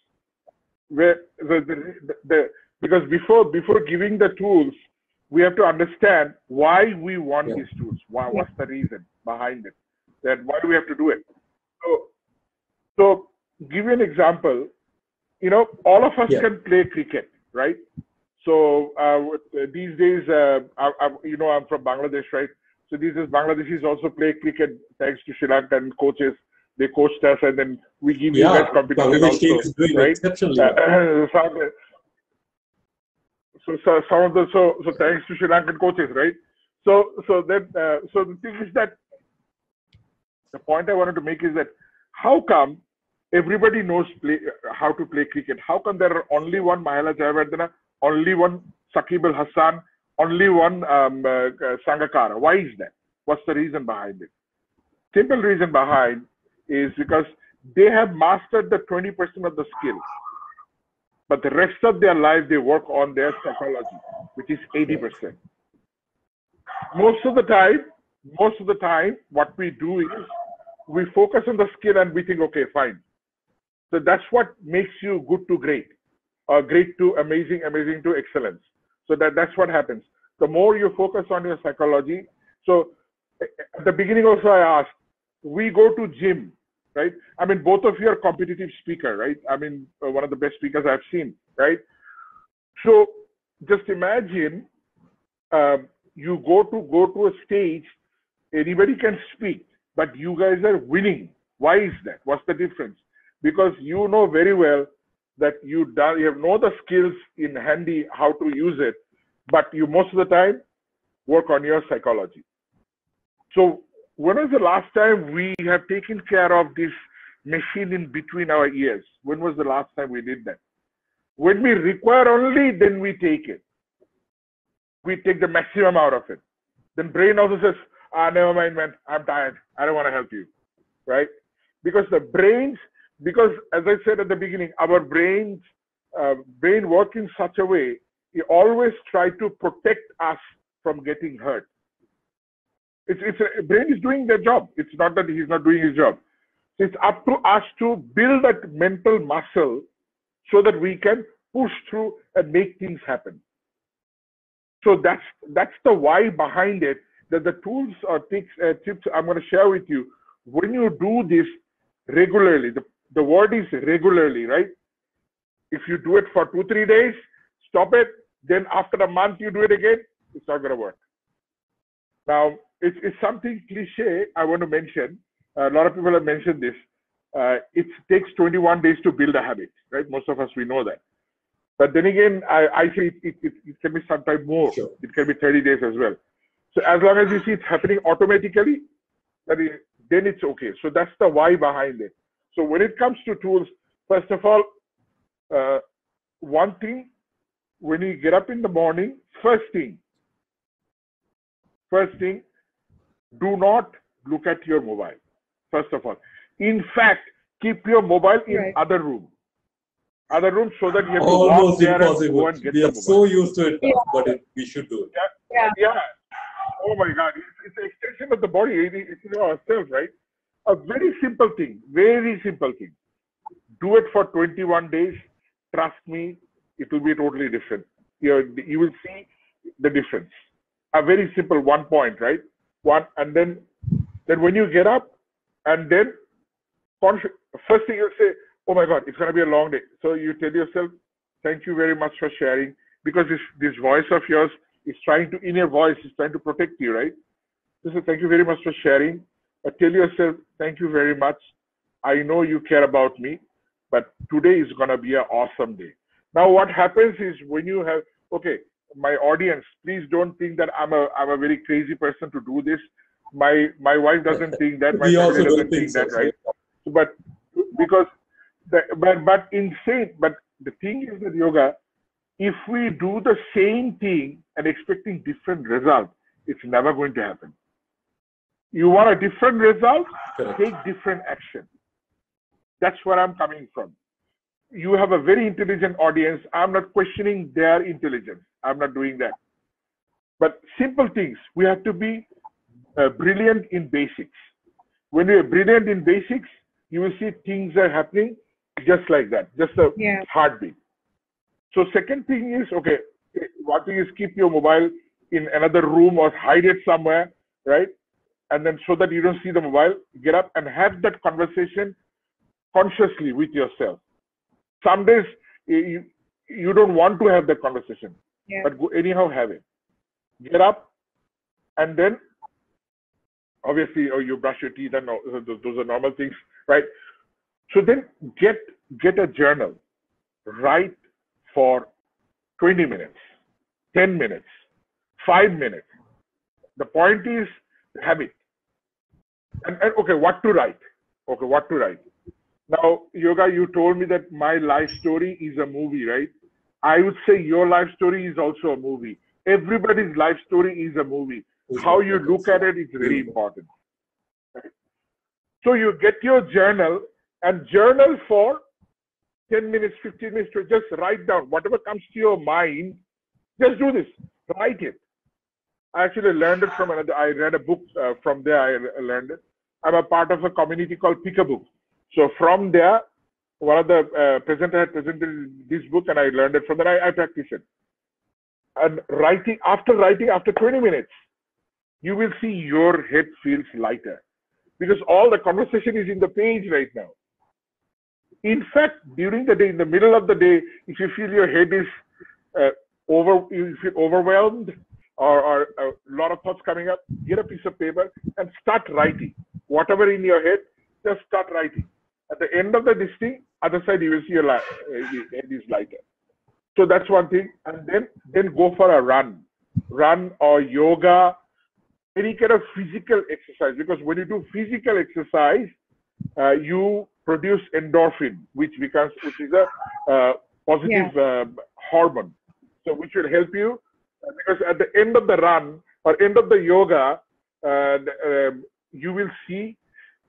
Where because before giving the tools, we have to understand why we want these tools. What's the reason behind it? That why do we have to do it? So give you an example. You know, all of us can play cricket, right? So these days, you know, I'm from Bangladesh, right? So these days, Bangladeshis also play cricket thanks to Sri Lankan coaches. They coached us, and then we give you guys competition Bangladesh also, is doing right? exceptionally well. So thanks to Sri Lankan coaches, right? So the thing is that the point I wanted to make is that how come everybody knows how to play cricket? How come there are only one Mahela Jayawardena, only one Saqib Al Hasan, only one Sangakkara? Why is that? What's the reason behind it? Simple reason behind is because they have mastered the 20% of the skills, but the rest of their life they work on their psychology, which is 80%. Most of the time, what we do is we focus on the skill and we think, okay, fine. So that's what makes you good to great, or great to amazing, amazing to excellence. So that's what happens. The more you focus on your psychology. So at the beginning also I asked, we go to gym, right? I mean, both of you are competitive speaker, right? I mean, one of the best speakers I've seen, right? So just imagine you go to a stage, anybody can speak, but you guys are winning. Why is that? What's the difference? Because you know very well that you have know the skills in handy how to use it, but you most of the time work on your psychology. So when was the last time we have taken care of this machine in between our ears? When was the last time we did that? When we require only, then we take it. We take the maximum out of it. Then brain also says, never mind, man, I'm tired. I don't want to help you, right? Because because as I said at the beginning, our brain work in such a way, it always try to protect us from getting hurt. Brain is doing their job. It's not that he's not doing his job. So it's up to us to build that mental muscle so that we can push through and make things happen. So that's the why behind it. That the tools or tips I'm going to share with you. When you do this regularly, the word is regularly, right? If you do it for 2-3 days, stop it. Then after a month you do it again, it's not going to work. Now, it's something cliche I want to mention. A lot of people have mentioned this. It takes 21 days to build a habit, right? Most of us, we know that. But then again, I say it can be sometime more. Sure. It can be 30 days as well. So as long as you see it's happening automatically, then it's okay. So that's the why behind it. So when it comes to tools, first of all, one thing, when you get up in the morning, first thing, do not look at your mobile, first of all. In fact, keep your mobile in other room so that you have to walk there and go and get the mobile. We are so used to it, but we should do it. Yeah. Oh my God, it's an extension of the body. It's ourselves, right? A very simple thing. Do it for 21 days. Trust me, it will be totally different. You will see the difference. A very simple 1 point, right? One, and then when you get up, and then first thing you say, oh my God, it's going to be a long day. So you tell yourself, thank you very much for sharing, because this voice of yours is trying to, in your voice, is trying to protect you, right? So say, thank you very much for sharing. Tell yourself, thank you very much. I know you care about me, but today is going to be an awesome day. Now, what happens is when you have, okay, my audience, please don't think that I'm a very crazy person to do this. My wife doesn't think that. My We family also don't doesn't think think so. that, right? But because, but insane. But the thing is that yoga, if we do the same thing and expecting different results, it's never going to happen. You want a different result, Correct. take different action. That's where I'm coming from. You have a very intelligent audience. I'm not questioning their intelligence. I'm not doing that. But simple things, we have to be brilliant in basics. When you're brilliant in basics, you will see things are happening just like that, just a heartbeat. So second thing is, okay, one thing is keep your mobile in another room or hide it somewhere, right? And then so that you don't see the mobile, get up and have that conversation consciously with yourself. Some days you don't want to have that conversation, but go, anyhow have it. Get up, and then obviously, you brush your teeth, and those are normal things, right? So then get a journal, write for 20 minutes, 10 minutes, 5 minutes. The point is habit. And okay, what to write? Okay, what to write? Now, Yoga, you told me that my life story is a movie, right? I would say your life story is also a movie. Everybody's life story is a movie. How you look at it is very important. Right? So you get your journal and journal for 10 minutes, 15 minutes to just write down whatever comes to your mind. Just do this. Write it. I actually learned it from another. I read a book from there. I learned it. I'm a part of a community called Pick a Book. So from there, one of the presenter had presented this book, and I learned it from there. I practice it. And writing after 20 minutes, you will see your head feels lighter, because all the conversation is in the page right now. In fact, during the day, in the middle of the day, if you feel your head is you feel overwhelmed or a lot of thoughts coming up, get a piece of paper and start writing. Whatever in your head, just start writing. At the end of this thing, other side, you will see your head is lighter. So that's one thing. And then go for a run or yoga, any kind of physical exercise. Because when you do physical exercise, you produce endorphin, which is a positive hormone. So which will help you, because at the end of the run or end of the yoga, you will see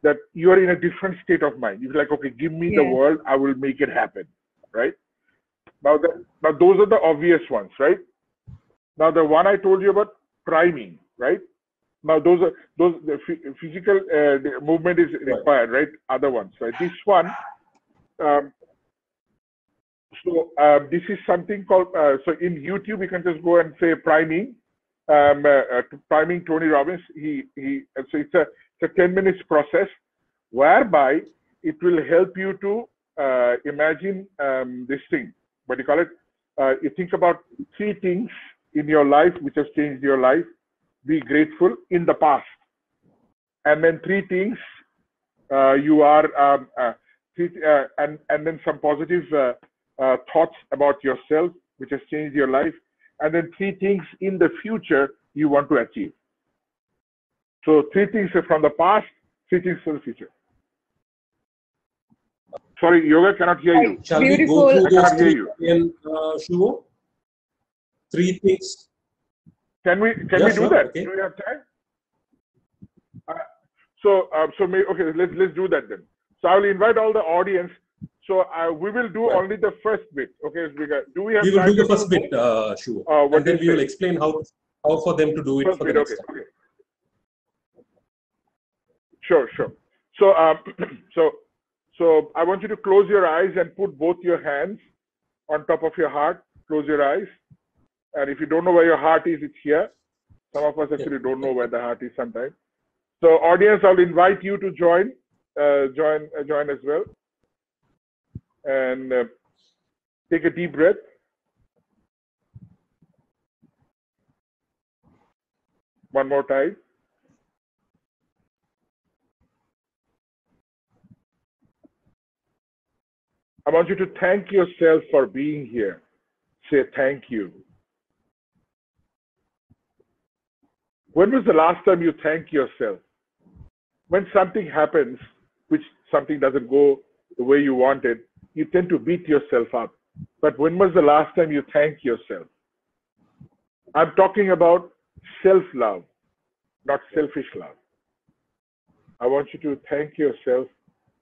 that you are in a different state of mind. You're like, okay, give me the world, I will make it happen, right? Now those are the obvious ones, right? Now the one I told you about, priming, right? Now the physical movement is required, right? Other ones, right? This one, this is something called, so in YouTube, you can just go and say priming, priming Tony Robbins. So it's a 10 minutes process whereby it will help you to imagine this thing. What do you call it? You think about 3 things in your life which has changed your life. Be grateful in the past, and then 3 things you are, and then some positive thoughts about yourself which has changed your life, and then 3 things in the future you want to achieve. So 3 things from the past, 3 things from the future. Sorry, Yoga, cannot hear you. Shall Beautiful. we go through I those cannot hear 3 you. again, Shuvo? 3 things. Can we do that? Okay. Do we have time? Okay, let's do that then. So I will invite all the audience. So we will do only the first bit. Okay, do we have We will time do the to first bit, Shuvo, what and then do we you will say? explain how for them to do it First for the bit, next okay, time. okay. Sure. So so I want you to close your eyes and put both your hands on top of your heart. Close your eyes. And if you don't know where your heart is, it's here. Some of us actually don't know where the heart is sometimes. So audience, I'll invite you to join as well. And take a deep breath. One more time. I want you to thank yourself for being here. Say thank you. When was the last time you thanked yourself? When something happens, which something doesn't go the way you wanted, you tend to beat yourself up. But when was the last time you thanked yourself? I'm talking about self-love, not selfish love. I want you to thank yourself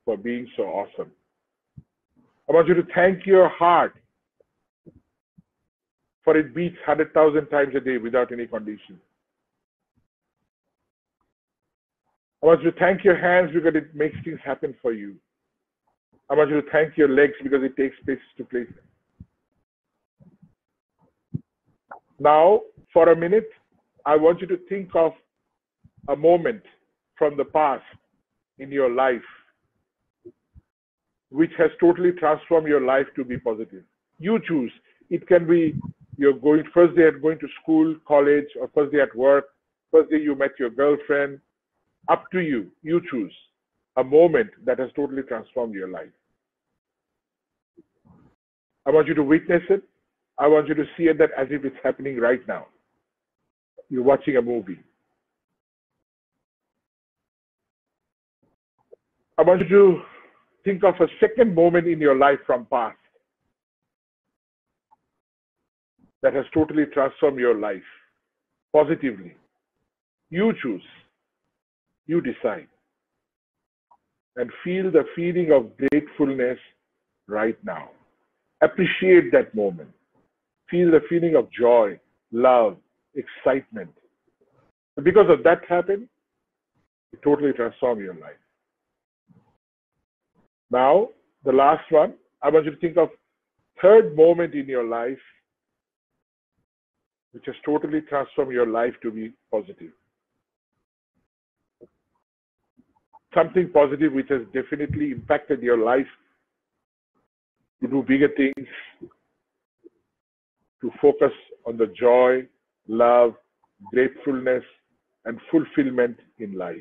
for being so awesome. I want you to thank your heart for it beats 100,000 times a day without any condition. I want you to thank your hands because it makes things happen for you. I want you to thank your legs because it takes places to places. Now, for a minute, I want you to think of a moment from the past in your life which has totally transformed your life to be positive. You choose. It can be you're going first day at going to school, college, or first day at work, first day you met your girlfriend. Up to you. You choose a moment that has totally transformed your life. I want you to witness it. I want you to see it that as if it's happening right now. You're watching a movie. I want you to think of a second moment in your life from past that has totally transformed your life positively. You choose. You decide. And feel the feeling of gratefulness right now. Appreciate that moment. Feel the feeling of joy, love, excitement. And because of that happened, it totally transformed your life. Now, the last one, I want you to think of third moment in your life which has totally transformed your life to be positive. Something positive which has definitely impacted your life to do bigger things, to focus on the joy, love, gratefulness, and fulfillment in life.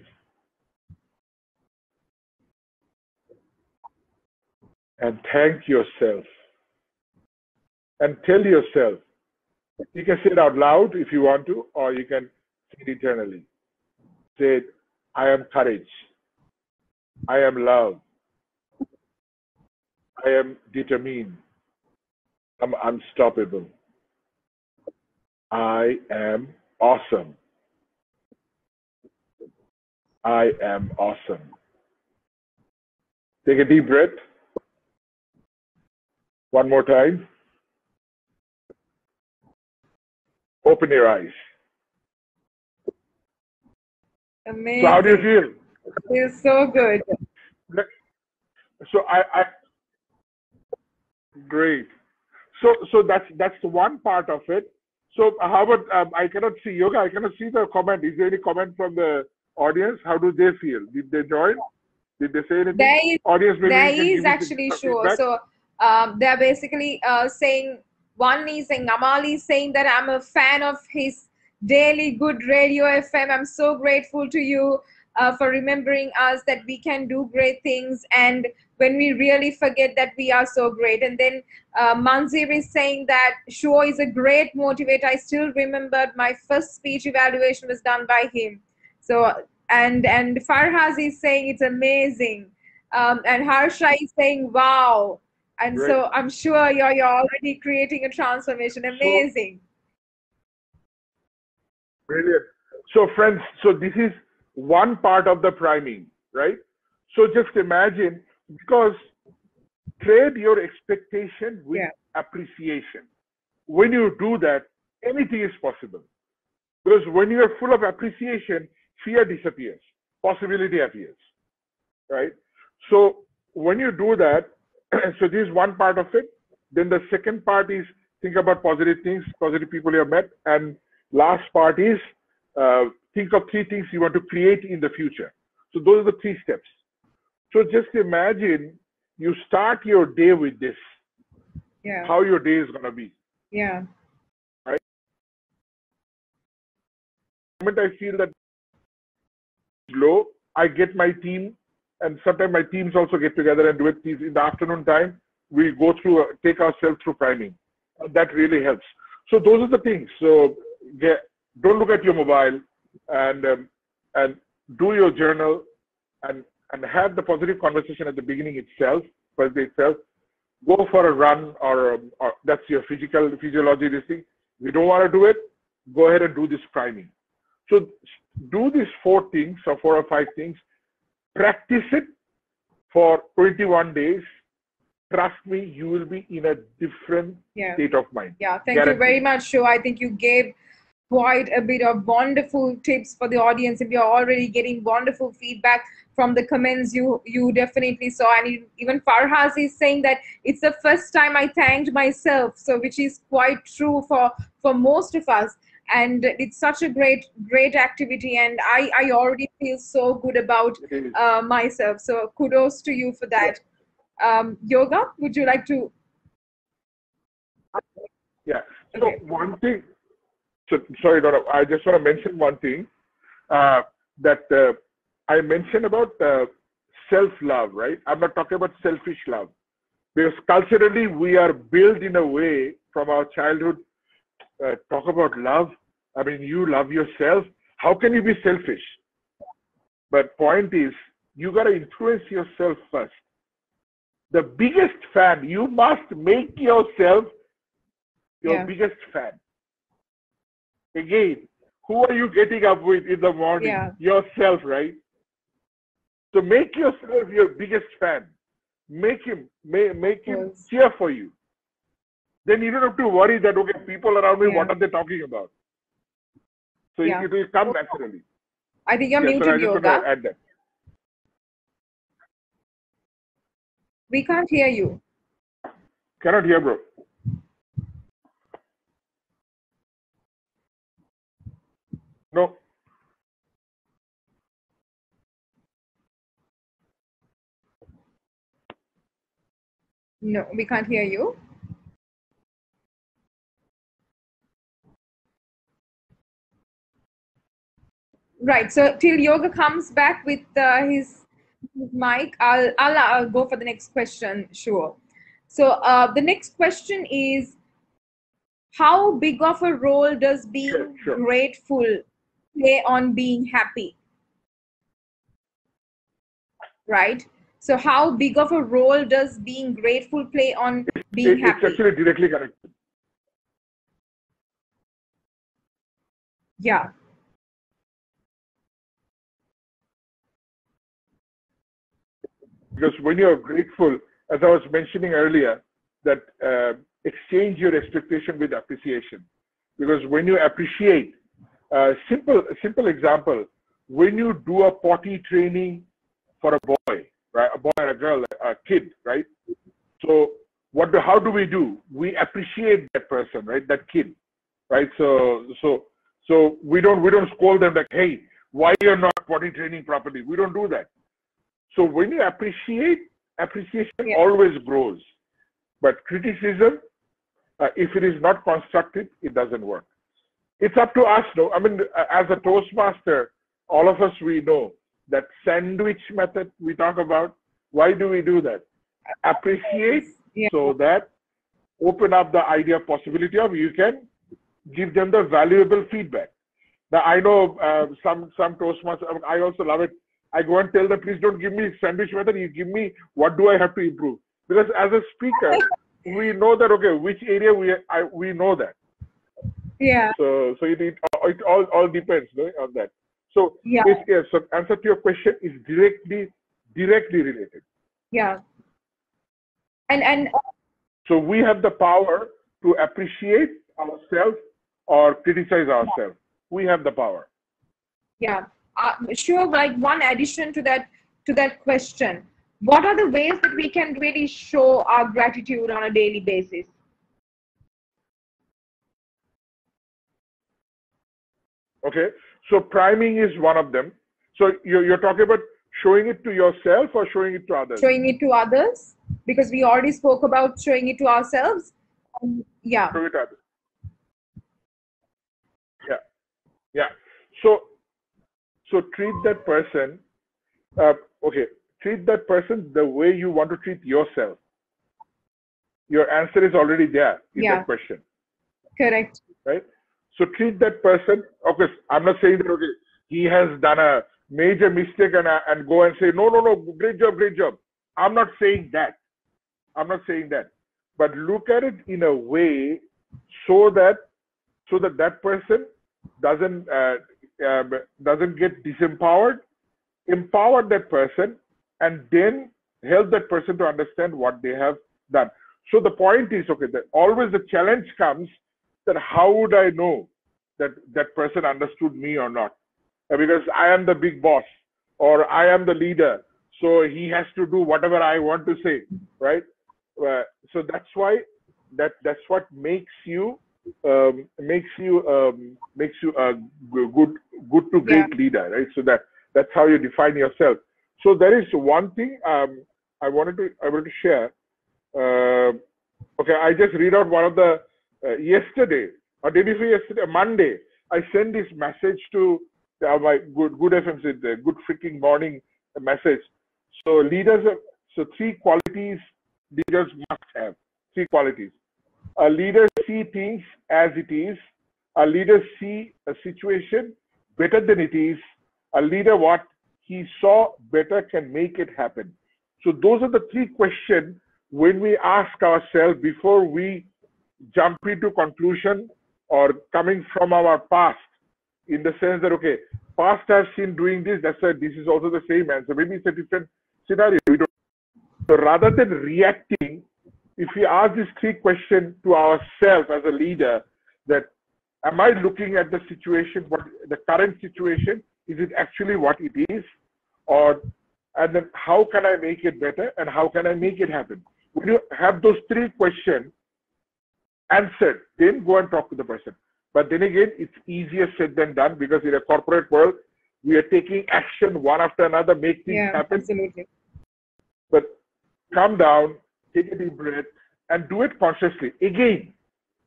And thank yourself. And tell yourself, you can say it out loud if you want to, or you can say it internally. Say, I am courage. I am love. I am determined. I'm unstoppable. I am awesome. I am awesome. Take a deep breath. One more time. Open your eyes. Amazing. So how do you feel? Feels so good. So great. So that's one part of it. So how about I cannot see Yoga. I cannot see the comment. Is there any comment from the audience? How do they feel? Did they join? Did they say anything? There is actually sure. So they're basically saying, one is saying, Amali is saying that I'm a fan of his daily good radio FM. I'm so grateful to you for remembering us that we can do great things, and when we really forget that we are so great. And then Manzir is saying that Shuo is a great motivator. I still remembered my first speech evaluation was done by him. So and Farhaz is saying it's amazing, and Harsha is saying wow. And Great. So I'm sure you're already creating a transformation. Amazing. Brilliant. So friends, so this is one part of the priming, right? So just imagine, because trade your expectation with appreciation. When you do that, anything is possible. Because when you are full of appreciation, fear disappears, possibility appears, right? So when you do that, so this is one part of it. Then the second part is think about positive things, positive people you have met. And last part is think of 3 things you want to create in the future. So those are the 3 steps. So just imagine you start your day with this, Yeah. how your day is going to be. Yeah. Right? The moment I feel that low, I get my team, and sometimes my teams also get together and do it in the afternoon time. We go through, take ourselves through priming. That really helps. So those are the things. So don't look at your mobile, and do your journal, and have the positive conversation at the beginning itself, first day itself. Go for a run, or that's your physiology. This thing. If you don't want to do it, go ahead and do this priming. So do these 4 things, or 4 or 5 things. Practice it for 21 days. Trust me, you will be in a different state of mind. Yeah, thank you very much, Shu. I think you gave quite a bit of wonderful tips for the audience. If you're already getting wonderful feedback from the comments you definitely saw, and even Farhaz is saying that it's the first time I thanked myself, so which is quite true for most of us. And it's such a great activity, and I already feel so good about myself. So kudos to you for that. Yoga, would you like to? Yeah. So one thing. So sorry, Donna, I just want to mention one thing that I mentioned about self-love, right? I'm not talking about selfish love, because culturally we are built in a way from our childhood. Talk about love. I mean, you love yourself. How can you be selfish? But point is, you got to influence yourself first. The biggest fan, you must make yourself your biggest fan. Again, who are you getting up with in the morning? Yourself, right? So make yourself your biggest fan. Make him cheer for you. Then you don't have to worry that, okay, people around me, what are they talking about? So it will come naturally. I think you're muted, Yoga. Add that. We can't hear you. Cannot hear, bro. No. No, we can't hear you. Right. So till Yoga comes back with his mic, I'll go for the next question. Sure. So the next question is, how big of a role does being grateful play on being happy? Right. So how big of a role does being grateful play on being happy? It's actually directly connected. Yeah. Because when you're grateful, as I was mentioning earlier, that exchange your expectation with appreciation. Because when you appreciate, simple example, when you do a potty training for a boy, right, a boy and a girl, a kid, right? So how do we do? We appreciate that person, right? That kid, right? So we don't scold them like, hey, why you're not potty training properly? We don't do that. So when you appreciate, appreciation always grows. But criticism, if it is not constructive, it doesn't work. It's up to us, no? I mean, as a Toastmaster, all of us, we know that sandwich method we talk about. Why do we do that? Appreciate so that open up the idea possibility of you can give them the valuable feedback. Now, I know some Toastmasters, I also love it. I go and tell them, please don't give me sandwich method. You give me what do I have to improve? Because as a speaker, we know that, okay, which area we know that. Yeah. So it all depends, no, on that. So so answer to your question is directly related. Yeah. And so we have the power to appreciate ourselves or criticize ourselves. We have the power. Yeah. Sure. Like one addition to that question, what are the ways that we can really show our gratitude on a daily basis? Okay, so priming is one of them. So you're talking about showing it to yourself or showing it to others? Showing it to others, because we already spoke about showing it to ourselves. Yeah. Show it to others. Yeah, yeah. So treat that person. Okay, treat that person the way you want to treat yourself. Your answer is already there in Yeah. that question, Correct. right? So treat that person. Of course, I'm not saying that okay, he has done a major mistake and go and say no, great job, great job. I'm not saying that. I'm not saying that. But look at it in a way so that that person doesn't get disempowered. Empower that person, and then help that person to understand what they have done. So the point is, okay, that always the challenge comes that how would I know that that person understood me or not? Because I am the big boss or I am the leader, so he has to do whatever I want to say, right? So that's why that's what makes you a good to great leader, right? So that's how you define yourself. So there is one thing I wanted to share. Okay, I just read out one of the yesterday, or did you say yesterday? Monday, I sent this message to my good FM, the good freaking morning message. So leaders, so three qualities leaders must have. Three qualities. A leader see things as it is. A leader see a situation better than it is. A leader, what he saw better, can make it happen. So those are the three questions when we ask ourselves before we jump into conclusion or coming from our past, in the sense that, okay, past I've seen doing this, that's why this is also the same answer. Maybe it's a different scenario. We don't. So rather than reacting, if we ask these three questions to ourselves as a leader, that am I looking at the situation, what the current situation, is it actually what it is? And then how can I make it better and how can I make it happen? When you have those three questions answered, then go and talk to the person. But then again, it's easier said than done, because in a corporate world, we are taking action one after another, make things happen. Absolutely. But calm down, take a deep breath, and do it consciously. Again,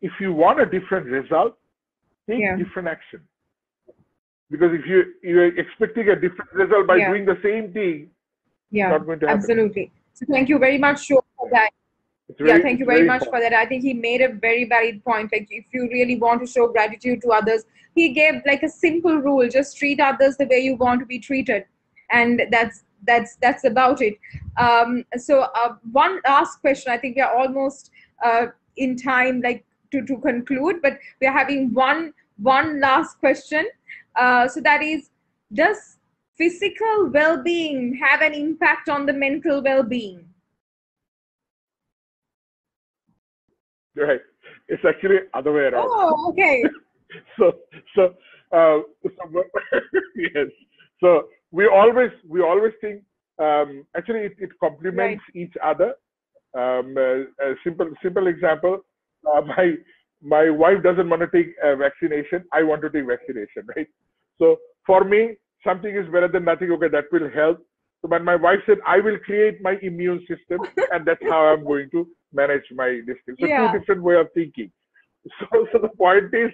if you want a different result, take different action. Because if you're expecting a different result by doing the same thing, it's not going to happen. Absolutely. So thank you very much, Shok, for that. Thank you very much for that. I think he made a very valid point. Like, if you really want to show gratitude to others, he gave like a simple rule: just treat others the way you want to be treated, and that's about it. So one last question. I think we are almost in time, like to conclude, but we are having one last question. So that is, does physical well-being have an impact on the mental well-being? Right. It's actually other way around. Oh, okay. so yes. So we always think actually it complements each other. A simple example. My wife doesn't want to take vaccination. I want to take vaccination, right? So for me, something is better than nothing. Okay, that will help. So when my wife said, I will create my immune system, and that's how I'm going to manage my distance. So two different way of thinking. So the point is,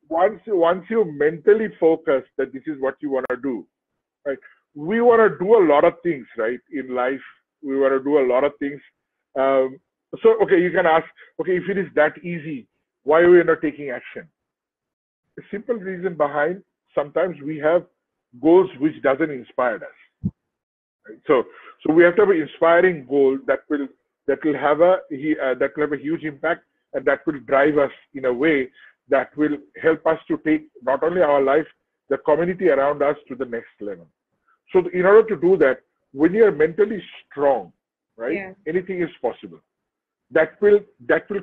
once you mentally focus that this is what you want to do, right? We want to do a lot of things, right? In life, we want to do a lot of things. So okay, you can ask, okay, if it is that easy, why are we not taking action? The simple reason behind, sometimes we have goals which doesn't inspire us. Right? So we have to have an inspiring goal that will have a huge impact, and that will drive us in a way that will help us to take not only our life, the community around us to the next level. So in order to do that, when you are mentally strong, right, anything is possible. That will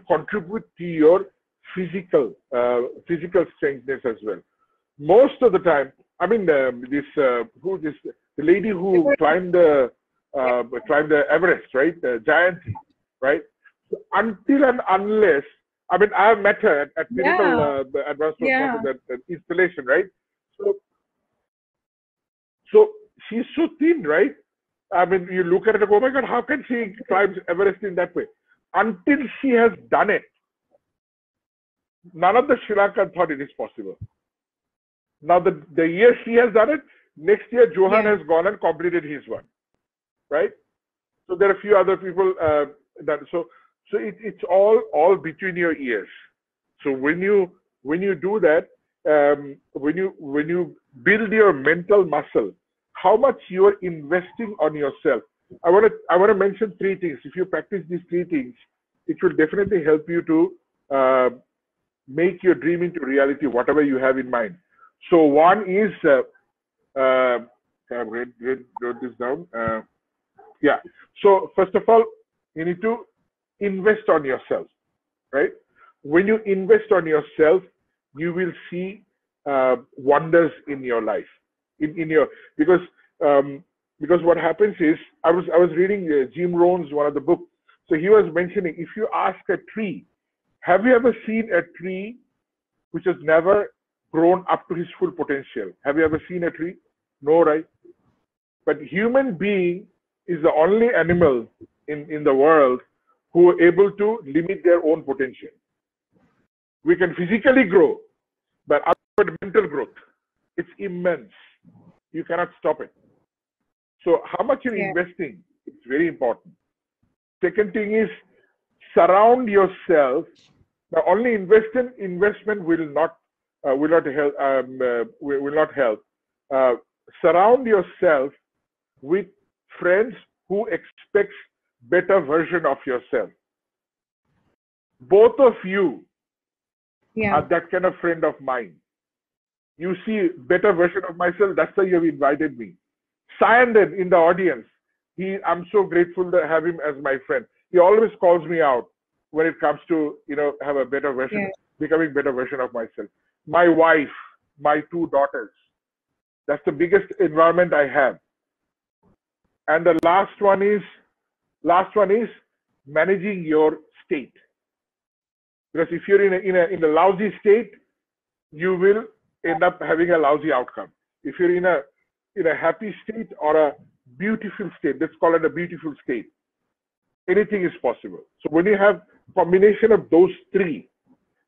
contribute to your physical strengthness as well. Most of the time, I mean, the lady who climbed the Everest, right, Jayanti, right? So until and unless, I mean, I have met her at Pinnacle Advanced Installation, right? So, so she's so thin, right? I mean, you look at it and go, oh my God, how can she climb Everest in that way? Until she has done it, none of the Sri Lankan thought it is possible. Now, the year she has done it, next year Johan has gone and completed his one, right? So there are a few other people that so it's all between your ears. So when you do that, when you build your mental muscle, how much you are investing on yourself. I want to mention three things. If you practice these three things, it will definitely help you to make your dream into reality, whatever you have in mind. So one is wrote this down. Yeah. So first of all, you need to invest on yourself, right? When you invest on yourself, you will see wonders in your life. Because what happens is, I was reading Jim Rohn's one of the books. So he was mentioning, if you ask a tree, have you ever seen a tree which has never grown up to his full potential? Have you ever seen a tree? No, right? But human being is the only animal in the world who are able to limit their own potential. We can physically grow, but our mental growth, it's immense. You cannot stop it. So how much you're investing, it's very important. Second thing is, surround yourself. Now, only investment will not help. Surround yourself with friends who expect better version of yourself. Both of you are that kind of friend of mine. You see better version of myself. That's why you have invited me. Sayandan in the audience. I'm so grateful to have him as my friend. He always calls me out when it comes to have a better version, becoming better version of myself. My wife, my two daughters. That's the biggest environment I have. And the last one is managing your state. Because if you're in a lousy state, you will end up having a lousy outcome. If you're in a happy state or a beautiful state, let's call it a beautiful state, anything is possible. So when you have combination of those three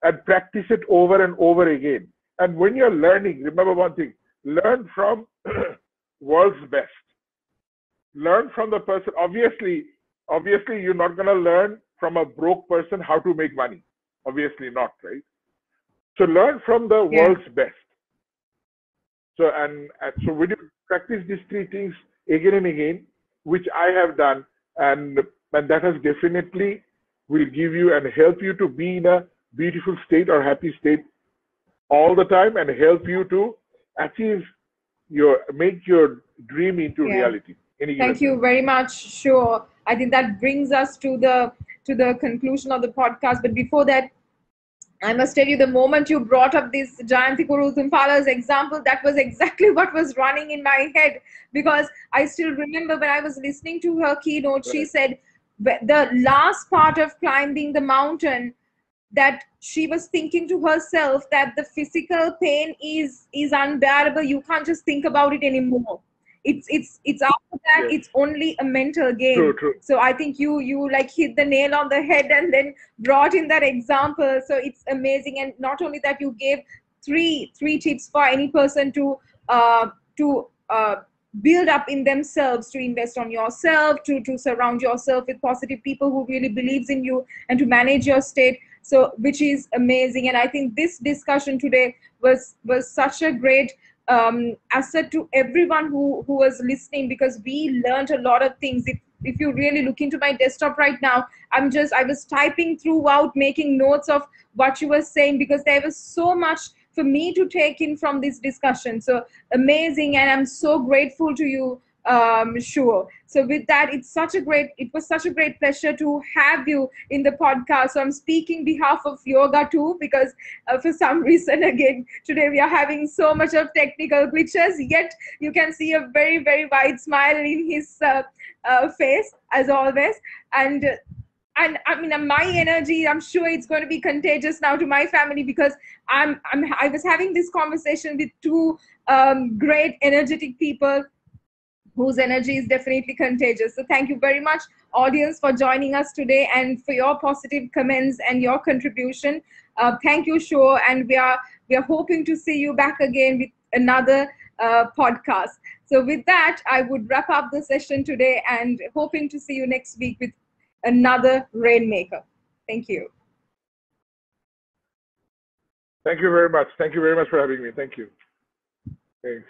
and practice it over and over again, and when you're learning, remember one thing: learn from world's best. Learn from the person. Obviously, you're not going to learn from a broke person how to make money. Obviously not, right? So learn from the world's best. So and so when you practice these three things again and again, which I have done, and that has definitely will give you and help you to be in a beautiful state or happy state all the time, and help you to make your dream into reality. Thank you very much. Sure. I think that brings us to the conclusion of the podcast. But before that, I must tell you, the moment you brought up this Jayanti Kuruthumpala's example, that was exactly what was running in my head, because I still remember when I was listening to her keynote, she said the last part of climbing the mountain, that she was thinking to herself that the physical pain is unbearable. You can't just think about it anymore. It's after that, it's only a mental game. True. So I think you like hit the nail on the head and then brought in that example. So it's amazing. And not only that, you gave three tips for any person to build up in themselves, to invest on yourself, to surround yourself with positive people who really believes in you, and to manage your state. So which is amazing. And I think this discussion today was such a great asset to everyone who was listening, because we learned a lot of things. If you really look into my desktop right now, I was typing throughout, making notes of what you were saying, because there was so much for me to take in from this discussion. So amazing, and I'm so grateful to you. Sure. So with that, it was such a great pleasure to have you in the podcast. So I'm speaking behalf of yoga too, because for some reason, again, today we are having so much of technical glitches, yet you can see a very, very wide smile in his face as always. And I mean, my energy, I'm sure it's going to be contagious now to my family, because I was having this conversation with two great, energetic people whose energy is definitely contagious. So thank you very much, audience, for joining us today and for your positive comments and your contribution. Thank you, Sho, and we are hoping to see you back again with another podcast. So with that, I would wrap up the session today and hoping to see you next week with another Rainmaker. Thank you. Thank you very much. Thank you very much for having me. Thank you. Thanks.